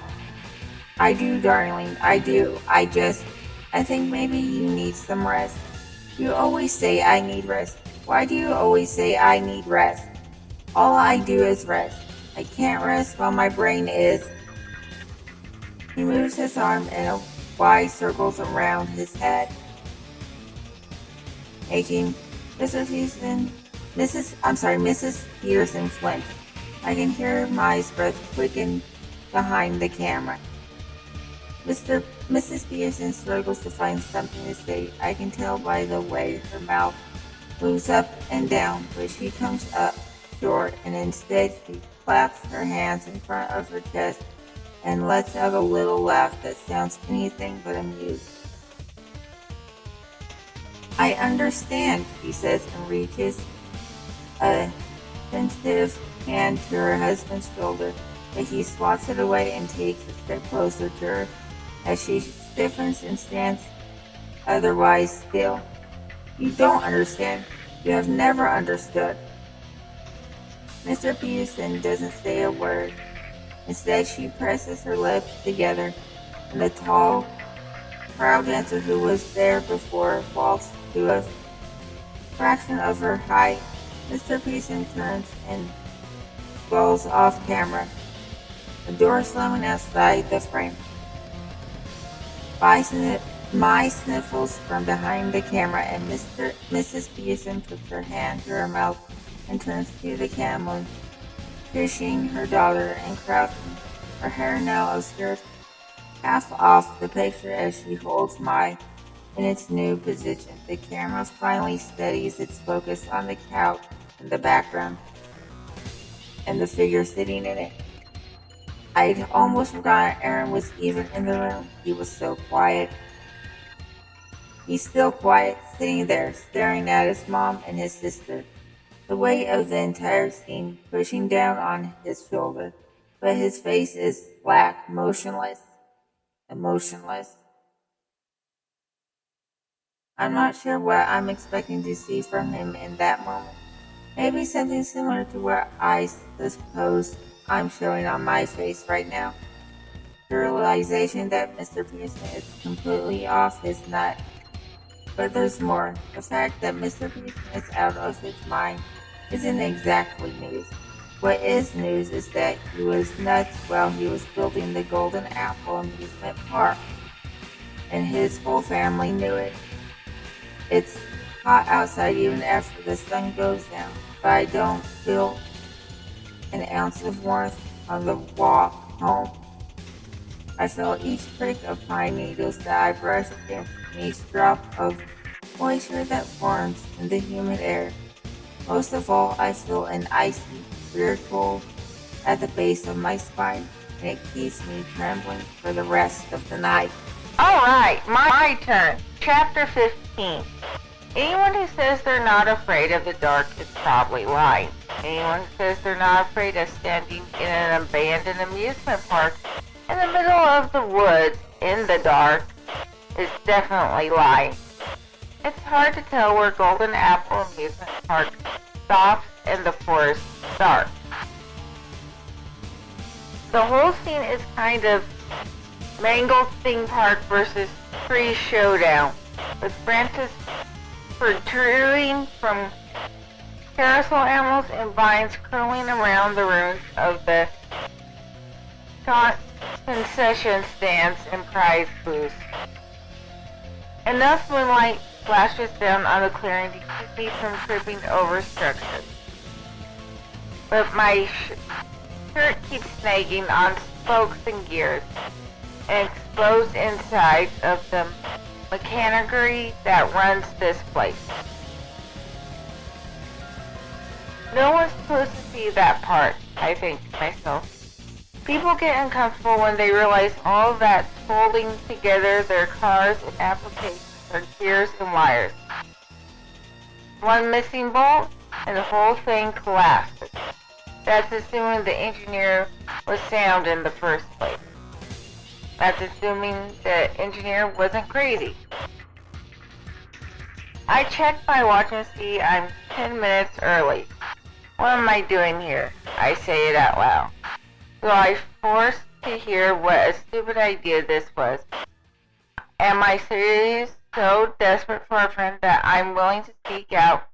"I do, darling, I do. I think maybe you need some rest." "You always say I need rest." "Why do you always say I need rest?" "All I do is rest. I can't rest while my brain is." He moves his arm in a wide circles around his head, making Mrs. Pearson flinch. I can hear Maya's breath quicken behind the camera. Mrs. Pearson struggles to find something to say. I can tell by the way her mouth moves up and down, but she comes up short, and instead she claps her hands in front of her chest and lets out a little laugh that sounds anything but amused. "I understand," she says, and reaches a sensitive hand to her husband's shoulder, but he swats it away and takes a step closer to her as she stiffens and stands otherwise still. You don't understand. You have never understood. Mr. Peterson doesn't say a word. Instead, she presses her lips together, and the tall crowd dancer who was there before falls to a fraction of her height. Mr. Peterson turns and skulls off camera, the door slamming outside the frame. My sniffles from behind the camera, and Mrs. Peterson puts her hand to her mouth and turns to the camera, pushing her daughter and crouching, her hair now obscured half off the picture as she holds mine in its new position. The camera finally steadies its focus on the couch in the background and the figure sitting in it. I'd almost forgotten Aaron was even in the room. He was so quiet. He's still quiet, sitting there, staring at his mom and his sister, the weight of the entire scene pushing down on his shoulder, but his face is black, motionless, emotionless. I'm not sure what I'm expecting to see from him in that moment. Maybe something similar to what I suppose I'm showing on my face right now. The realization that Mr. Pearson is completely off his nut. But there's more. The fact that Mr. Pearson is out of his mind isn't exactly news. What is news is that he was nuts while he was building the Golden Apple amusement park. And his whole family knew it. It's hot outside even after the sun goes down, but I don't feel an ounce of warmth on the walk home. I feel each prick of pine needles that I brush against and each drop of moisture that forms in the humid air. Most of all, I feel an icy, weird cold at the base of my spine, and it keeps me trembling for the rest of the night. Alright, my turn. Chapter 15. Anyone who says they're not afraid of the dark is probably lying. Anyone who says they're not afraid of standing in an abandoned amusement park in the middle of the woods in the dark is definitely lying. It's hard to tell where Golden Apple Amusement Park stops and the forest starts. The whole scene is kind of mangled theme park versus tree showdown, with branches protruding from carousel animals and vines curling around the ruins of the concession stands and prize booths. Enough moonlight flashes down on the clearing to keep me from tripping over structures. But my shirt keeps snagging on spokes and gears, and exposed inside of the machinery that runs this place. No one's supposed to see that part, I think to myself. People get uncomfortable when they realize all that's holding together their cars and applications are gears and wires. One missing bolt and the whole thing collapses. That's assuming the engineer was sound in the first place. That's assuming the engineer wasn't crazy. I checked my watch and see I'm 10 minutes early. What am I doing here? I say it out loud. So I forced to hear what a stupid idea this was. Am I serious? So desperate for a friend that I'm willing to sneak out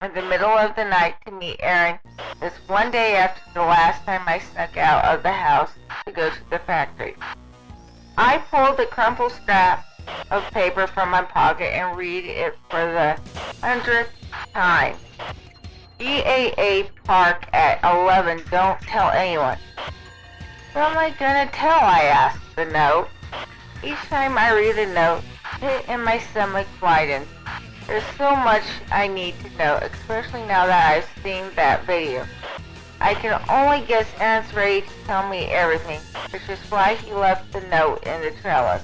in the middle of the night to meet Aaron this one day after the last time I snuck out of the house to go to the factory. I pulled a crumpled scrap of paper from my pocket and read it for the 100th time. GAA Park at 11, don't tell anyone. What am I gonna tell? I asked the note. Each time I read the note, the pit in my stomach widens. There's so much I need to know, especially now that I've seen that video. I can only guess Aaron's ready to tell me everything, which is why he left the note in the trellis.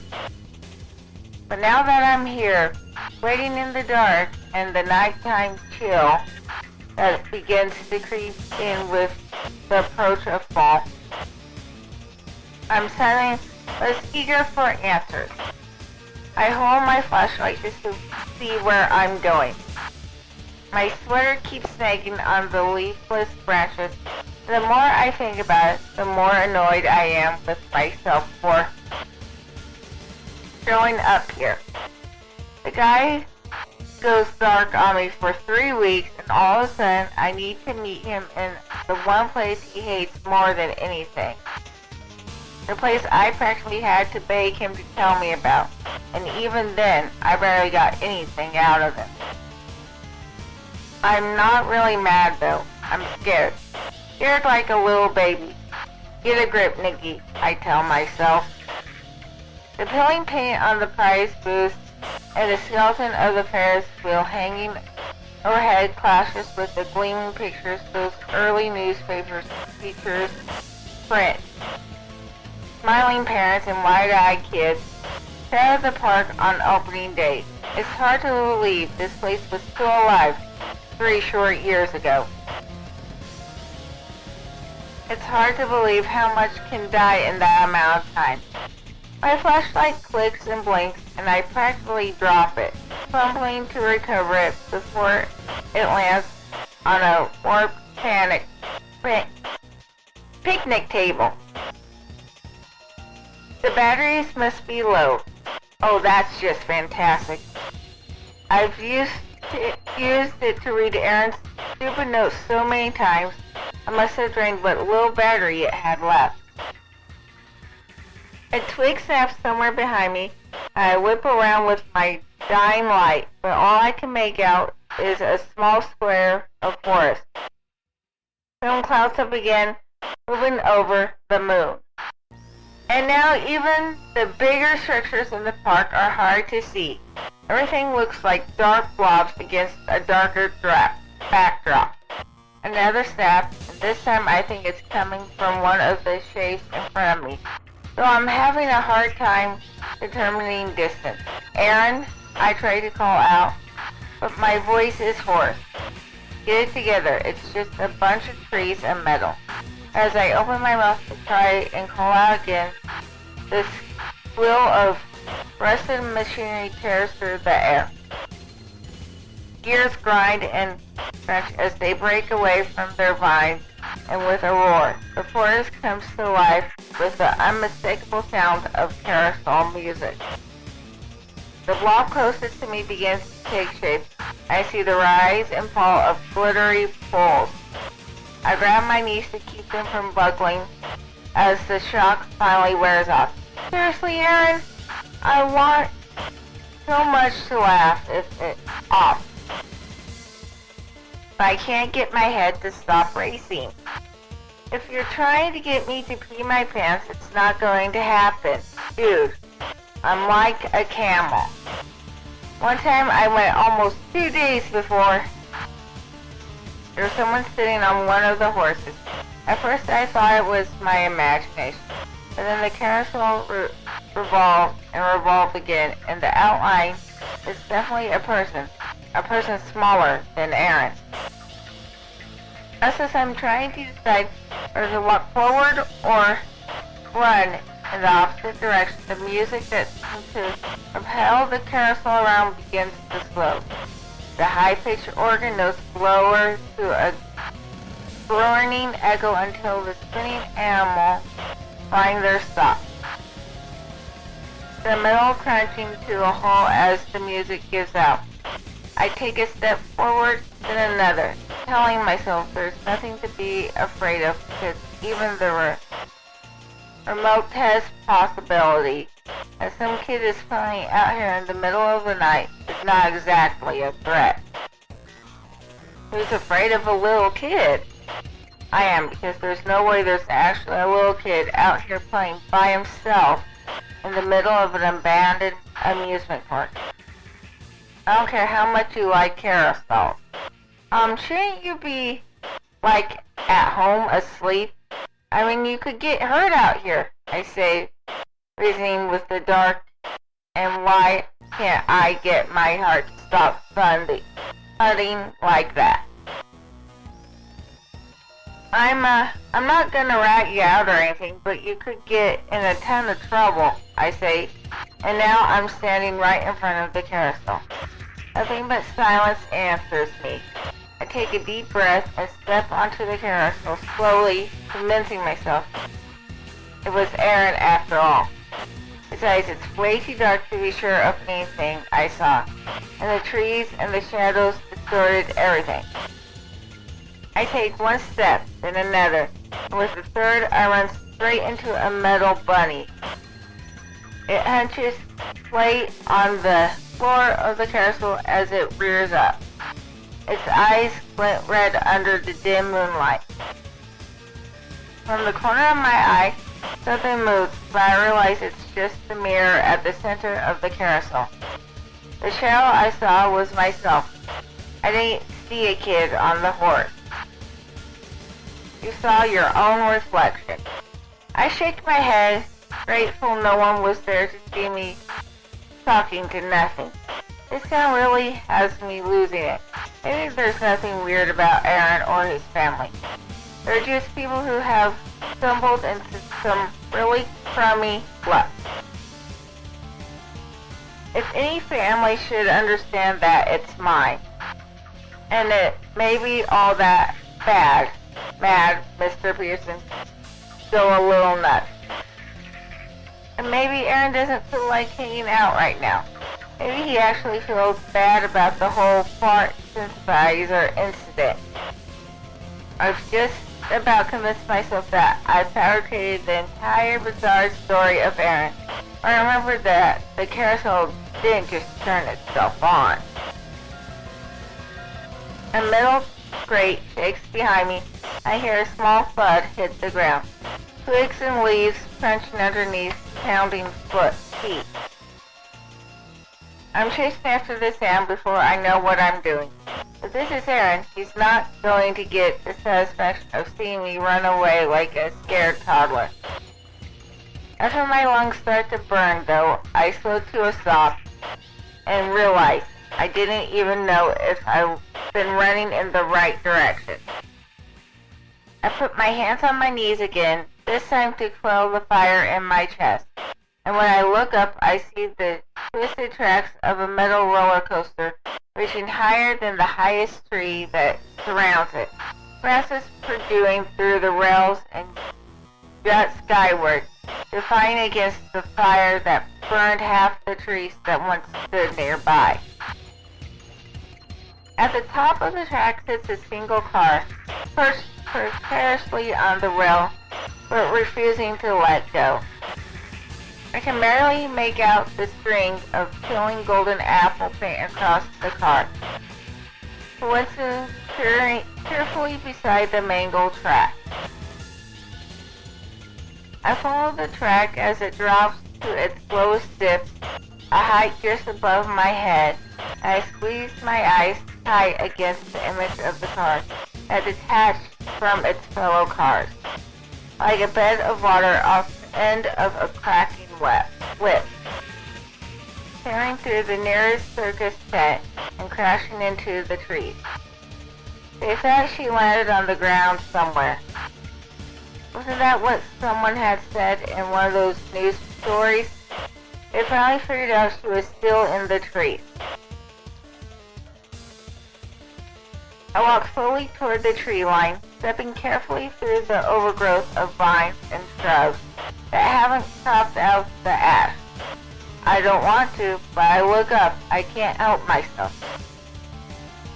But now that I'm here, waiting in the dark and the nighttime chill, that begins to creep in with the approach of fall. I'm suddenly less eager for answers. I hold my flashlight just to see where I'm going. My sweater keeps snagging on the leafless branches. The more I think about it, the more annoyed I am with myself for showing up here. The guy goes dark on me for 3 weeks, and all of a sudden I need to meet him in the one place he hates more than anything. The place I practically had to beg him to tell me about, and even then I barely got anything out of him. I'm not really mad though. I'm scared. Scared like a little baby. Get a grip, Nikki, I tell myself. The peeling paint on the prize booth and the skeleton of the Ferris wheel hanging overhead clashes with the gleaming pictures those early newspapers features print. Smiling parents and wide-eyed kids sat at the park on opening day. It's hard to believe this place was still alive 3 short years ago. It's hard to believe how much can die in that amount of time. My flashlight clicks and blinks, and I practically drop it, fumbling to recover it before it lands on a warped picnic table. The batteries must be low. Oh, that's just fantastic. I've used it to read Aaron's stupid notes so many times, I must have drained what little battery it had left. A twig snaps somewhere behind me. I whip around with my dying light, but all I can make out is a small square of forest. Then clouds up again, moving over the moon. And now even the bigger structures in the park are hard to see. Everything looks like dark blobs against a darker backdrop. Another snap, and this time I think it's coming from one of the shapes in front of me. Though I'm having a hard time determining distance. Aaron, I try to call out, but my voice is hoarse. Get it together, it's just a bunch of trees and metal. As I open my mouth to try and call out again, this squeal of rusted machinery tears through the air. Gears grind and crunch as they break away from their vines, and with a roar, the forest comes to life with the unmistakable sound of carousel music. The blob closest to me begins to take shape. I see the rise and fall of glittery poles. I grab my knees to keep them from buckling as the shock finally wears off. Seriously, Aaron? I want so much to laugh if it's off. But I can't get my head to stop racing. If you're trying to get me to pee my pants, it's not going to happen. Dude, I'm like a camel. One time I went almost 2 days before there was someone sitting on one of the horses. At first I thought it was my imagination, but then the carousel revolved and revolved again, and the outline is definitely a person smaller than Aaron. Just as I'm trying to decide whether to walk forward or run in the opposite direction, the music that seems to propel the carousel around begins to slow. The high-pitched organ notes lower to a groaning echo until the spinning animal find their stop. The metal crunching to a halt as the music gives out. I take a step forward, then another, telling myself there's nothing to be afraid of because even the remote test possibility that some kid is playing out here in the middle of the night is not exactly a threat. Who's afraid of a little kid? I am, because there's no way there's actually a little kid out here playing by himself in the middle of an abandoned amusement park. I don't care how much you like carousels. Shouldn't you be, like, at home asleep? I mean, you could get hurt out here, I say, reasoning with the dark, and why can't I get my heart to stop thudding like that? I'm not gonna rat you out or anything, but you could get in a ton of trouble, I say, and now I'm standing right in front of the carousel. Nothing but silence answers me. I take a deep breath and step onto the carousel, slowly convincing myself it was Aaron after all. Besides, it's way too dark to be sure of anything I saw, and the trees and the shadows distorted everything. I take one step, then another, and with the third I run straight into a metal bunny. It hunches flat on the floor of the carousel as it rears up. Its eyes glint red under the dim moonlight. From the corner of my eye, something moves, but I realize it's just the mirror at the center of the carousel. The shadow I saw was myself. I didn't see a kid on the horse. You saw your own reflection. I shake my head, grateful no one was there to see me talking to nothing. This town really has me losing it. Maybe there's nothing weird about Aaron or his family. They're just people who have stumbled into some really crummy luck. If any family should understand that, it's mine. And it may be all that bad. Mad, Mr. Pearson. Still a little nuts. And maybe Aaron doesn't feel like hanging out right now. Maybe he actually feels bad about the whole fart synthesizer incident. I've just about convinced myself that I fabricated the entire bizarre story of Aaron. I remembered that the carousel didn't just turn itself on. A metal grate shakes behind me. I hear a small thud hit the ground. Twigs and leaves crunching underneath pounding feet. I'm chasing after the sound before I know what I'm doing. If this is Aaron, he's not going to get the satisfaction of seeing me run away like a scared toddler. After my lungs start to burn, though, I slow to a stop and realize I didn't even know if I've been running in the right direction. I put my hands on my knees again, this time to quell the fire in my chest. And when I look up, I see the twisted tracks of a metal roller coaster reaching higher than the highest tree that surrounds it. Branches protruding through the rails and jut skyward, defying against the fire that burned half the trees that once stood nearby. At the top of the track sits a single car, perched precariously on the rail, but refusing to let go. I can barely make out the string of chilling golden apple paint across the car. Winston cheerfully beside the mangled track. I follow the track as it drops to its lowest dip, a height just above my head, and I squeeze my eyes tight against the image of the car that detached from its fellow cars, like a bed of water off the end of a cracking whip, tearing through the nearest circus tent and crashing into the trees. They thought she landed on the ground somewhere. Wasn't that what someone had said in one of those news stories? They finally figured out she was still in the trees. I walk slowly toward the tree line, stepping carefully through the overgrowth of vines and shrubs that haven't chopped out the ash. I don't want to, but I look up. I can't help myself.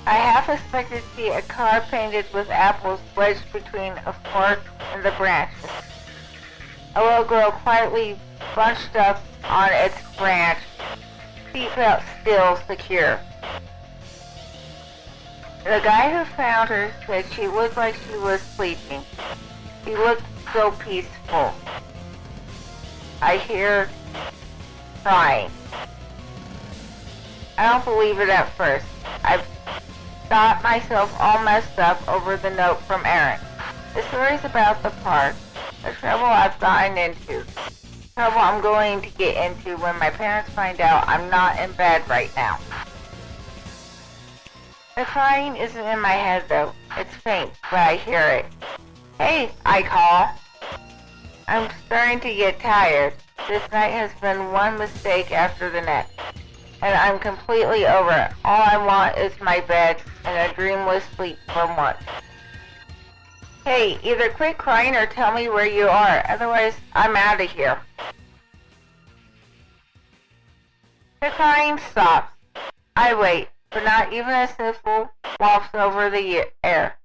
I half expected to see a car painted with apples wedged between a fork and the branches. A little girl quietly bunched up on its branch, seatbelt still secure. The guy who found her said she looked like she was sleeping. She looked so peaceful. I hear crying. I don't believe it at first. I've got myself all messed up over the note from Aaron. The story's about the park, the trouble I've gotten into, trouble I'm going to get into when my parents find out I'm not in bed right now. The crying isn't in my head though. It's faint, but I hear it. Hey, I call. I'm starting to get tired. This night has been one mistake after the next, and I'm completely over it. All I want is my bed and a dreamless sleep for once. Hey, either quit crying or tell me where you are, otherwise I'm out of here. The crying stops. I wait, but not even a sniffle wafts over the air.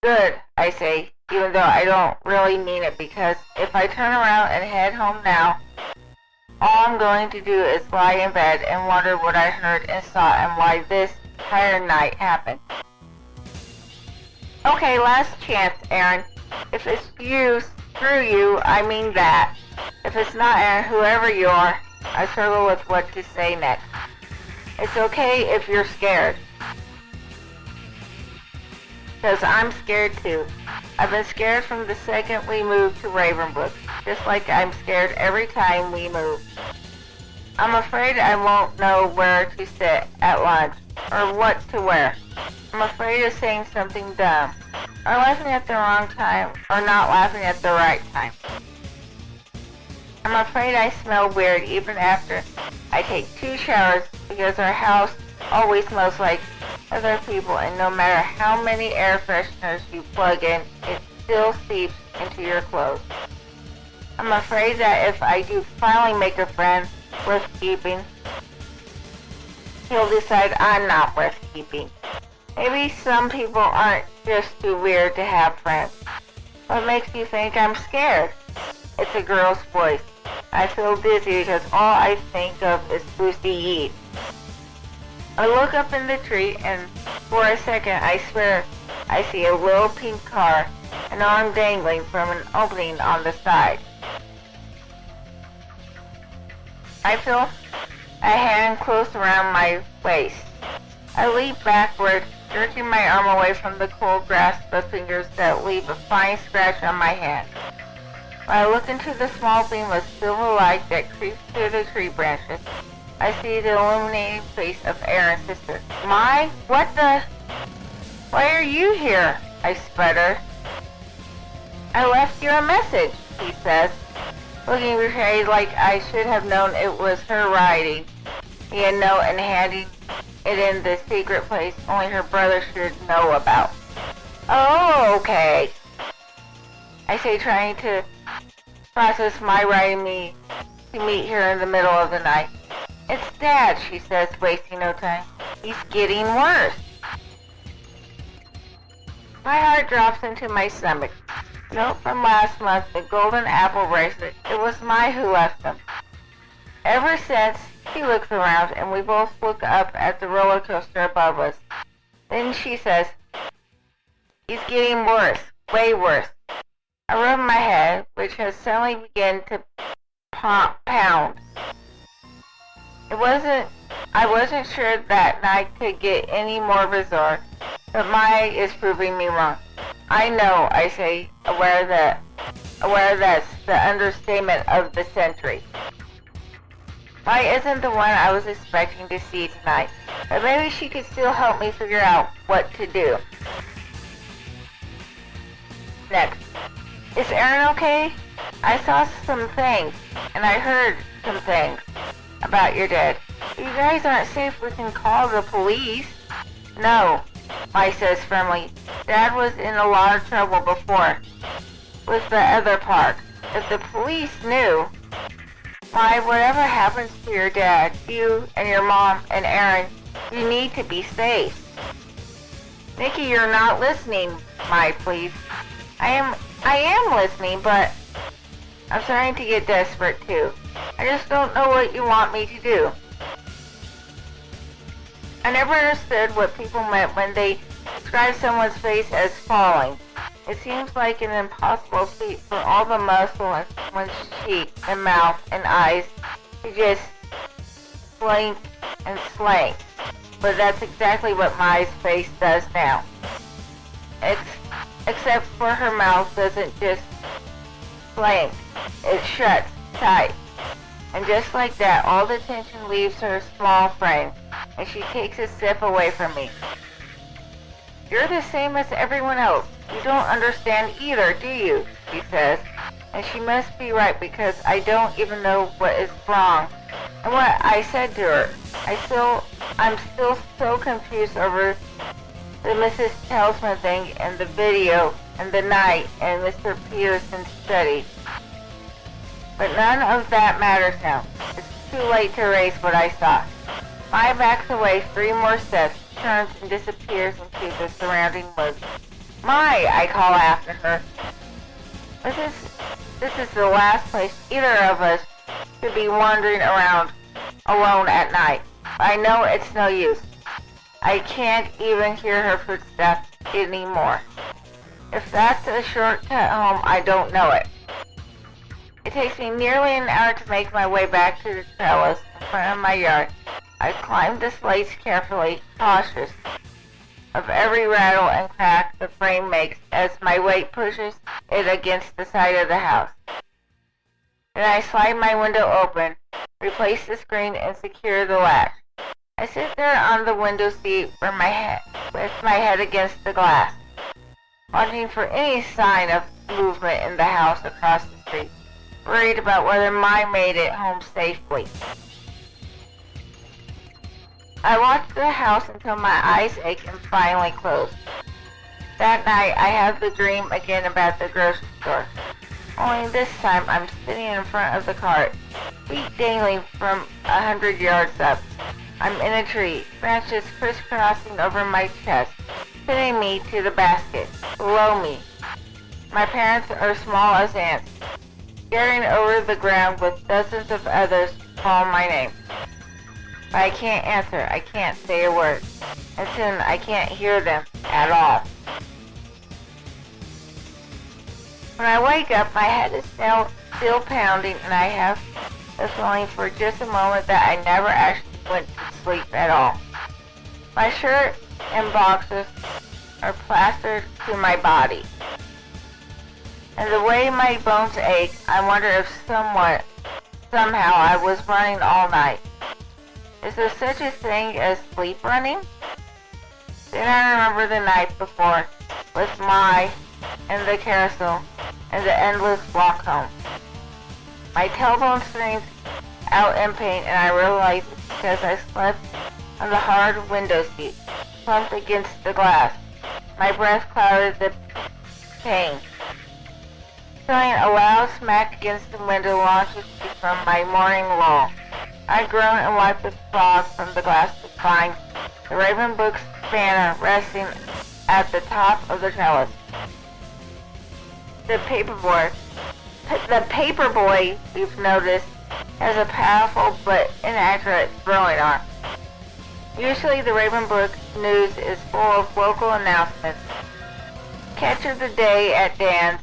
Good, I say, even though I don't really mean it, because if I turn around and head home now, all I'm going to do is lie in bed and wonder what I heard and saw and why this entire night happened. Okay, last chance, Aaron. If it's you, screw you, I mean that. If it's not Aaron, whoever you are, I struggle with what to say next. It's okay if you're scared. Because I'm scared too. I've been scared from the second we moved to Ravenbrook, just like I'm scared every time we move. I'm afraid I won't know where to sit at lunch, or what to wear. I'm afraid of saying something dumb, or laughing at the wrong time, or not laughing at the right time. I'm afraid I smell weird even after I take 2 showers, because our house always smells like other people, and no matter how many air fresheners you plug in, it still seeps into your clothes. I'm afraid that if I do finally make a friend worth keeping, he'll decide I'm not worth keeping. Maybe some people aren't just too weird to have friends. What makes you think I'm scared? It's a girl's voice. I feel dizzy because all I think of is Lucy Yeet. I look up in the tree and for a second I swear I see a little pink car, an arm dangling from an opening on the side. I feel a hand close around my waist. I leap backward, jerking my arm away from the cold grasp of fingers that leave a fine scratch on my hand. When I look into the small beam of silver light that creeps through the tree branches, I see the illuminating face of Aaron's sister. My, what the? Why are you here? I sputter. I left you a message, he says, looking betrayed like I should have known it was her writing me a note and handing it in the secret place only her brother should know about. Oh, okay, I say, trying to process my writing me to meet here in the middle of the night. It's Dad, she says, wasting no time. He's getting worse. My heart drops into my stomach. Note from last month, the golden apple bracelet. It was Mai who left them. Ever since, she looks around and we both look up at the roller coaster above us. Then she says, he's getting worse, way worse. I rub my head, which has suddenly begun to pound. I wasn't sure that night could get any more bizarre, but Mai is proving me wrong. I know, I say, aware that's the understatement of the century. Mai isn't the one I was expecting to see tonight, but maybe she could still help me figure out what to do. Next. Is Aaron okay? I saw some things, and I heard some things about your dad. If you guys aren't safe, we can call the police. No, Mai says firmly. Dad was in a lot of trouble before with the other park. If the police knew, Mai, whatever happens to your dad, you and your mom and Aaron, you need to be safe. Nikki, you're not listening, Mai, please. I am listening, but I'm starting to get desperate too. I just don't know what you want me to do. I never understood what people meant when they described someone's face as falling. It seems like an impossible feat for all the muscle in someone's cheek and mouth and eyes to just blink and slank. But that's exactly what Mai's face does now. Except for her mouth doesn't just slank, it shuts tight. And just like that, all the tension leaves her small frame, and she takes a step away from me. You're the same as everyone else. You don't understand either, do you? She says. And she must be right because I don't even know what is wrong. And what I said to her. I'm still so confused over the Mrs. Talisman thing and the video and the night and Mr. Peterson's study. But none of that matters now. It's too late to erase what I saw. I backs away 3 more steps, turns and disappears into the surrounding woods. My, I call after her. This is the last place either of us should be wandering around alone at night. I know it's no use. I can't even hear her footsteps anymore. If that's a shortcut home, I don't know it. It takes me nearly an hour to make my way back to the trellis in front of my yard. I climb the slates carefully, cautious of every rattle and crack the frame makes as my weight pushes it against the side of the house. Then I slide my window open, replace the screen, and secure the latch. I sit there on the window seat with my head against the glass, watching for any sign of movement in the house across the street, worried about whether mine made it home safely. I watch the house until my eyes ache and finally close. That night, I have the dream again about the grocery store. Only this time, I'm sitting in front of the cart, feet dangling from 100 yards up. I'm in a tree, branches crisscrossing over my chest, pinning me to the basket. Below me, my parents are small as ants, scattering over the ground with dozens of others call my name. But I can't answer, I can't say a word, and soon I can't hear them at all. When I wake up, my head is still pounding, and I have the feeling for just a moment that I never actually went to sleep at all. My shirt and boxers are plastered to my body, and the way my bones ache, I wonder if somehow I was running all night. Is there such a thing as sleep running? Then I remember the night before with my and the carousel and the endless walk home. My tailbone screams out in pain, and I realize it's because I slept on the hard window seat, slumped against the glass. My breath clouded the pain. Feeling a loud smack against the window launches me from my morning lull. I groan and wipe the fog from the glass to find the Raven Book's banner resting at the top of the trellis. The paperboy, we've noticed, has a powerful but inaccurate throwing arm. Usually the Raven Book news is full of local announcements. Catch of the day at Dan's,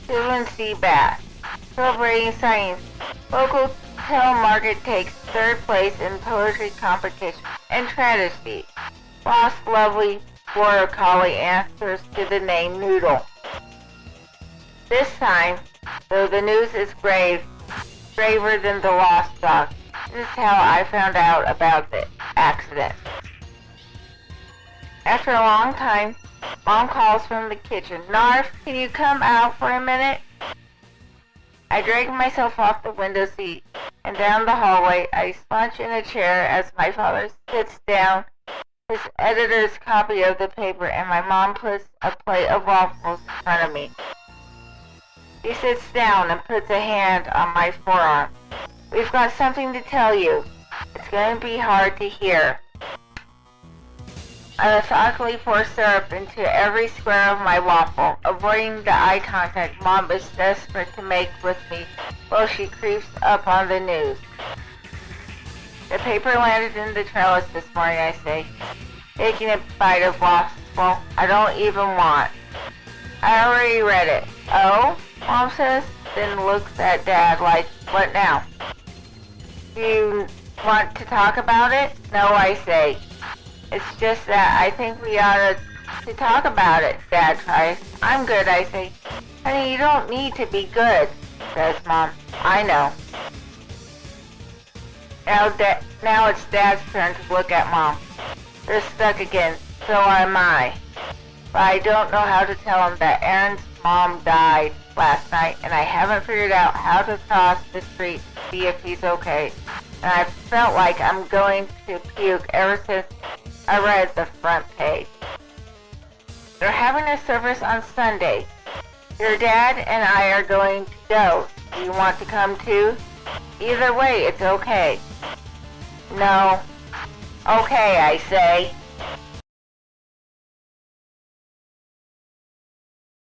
Susan C. Bass, celebrating sightings. Local telemarket takes 3rd place in poetry competition and tragedy. Lost lovely border collie answers to the name Noodle. This time, though the news is graver than the lost dog, this is how I found out about the accident. After a long time, Mom calls from the kitchen. Narf, can you come out for a minute? I drag myself off the window seat and down the hallway. I slouch in a chair as my father sits down his editor's copy of the paper, and my mom puts a plate of waffles in front of me. He sits down and puts a hand on my forearm. We've got something to tell you. It's going to be hard to hear. I methodically pour syrup into every square of my waffle, avoiding the eye contact Mom is desperate to make with me while she creeps up on the news. The paper landed in the trellis this morning, I say, taking a bite of waffle I don't even want. I already read it. Oh? Mom says, then looks at Dad like, what now? Do you want to talk about it? No, I say. It's just that I think we ought to talk about it, Dad tries. I'm good, I say. Honey, you don't need to be good, says Mom. I know. Now it's Dad's turn to look at Mom. They're stuck again. So am I. but I don't know how to tell him that Aaron's mom died last night, and I haven't figured out how to cross the street to see if he's okay. And I felt like I'm going to puke ever since I read the front page. They're having a service on Sunday. Your dad and I are going to go. Do you want to come too? Either way, it's okay. No. Okay, I say.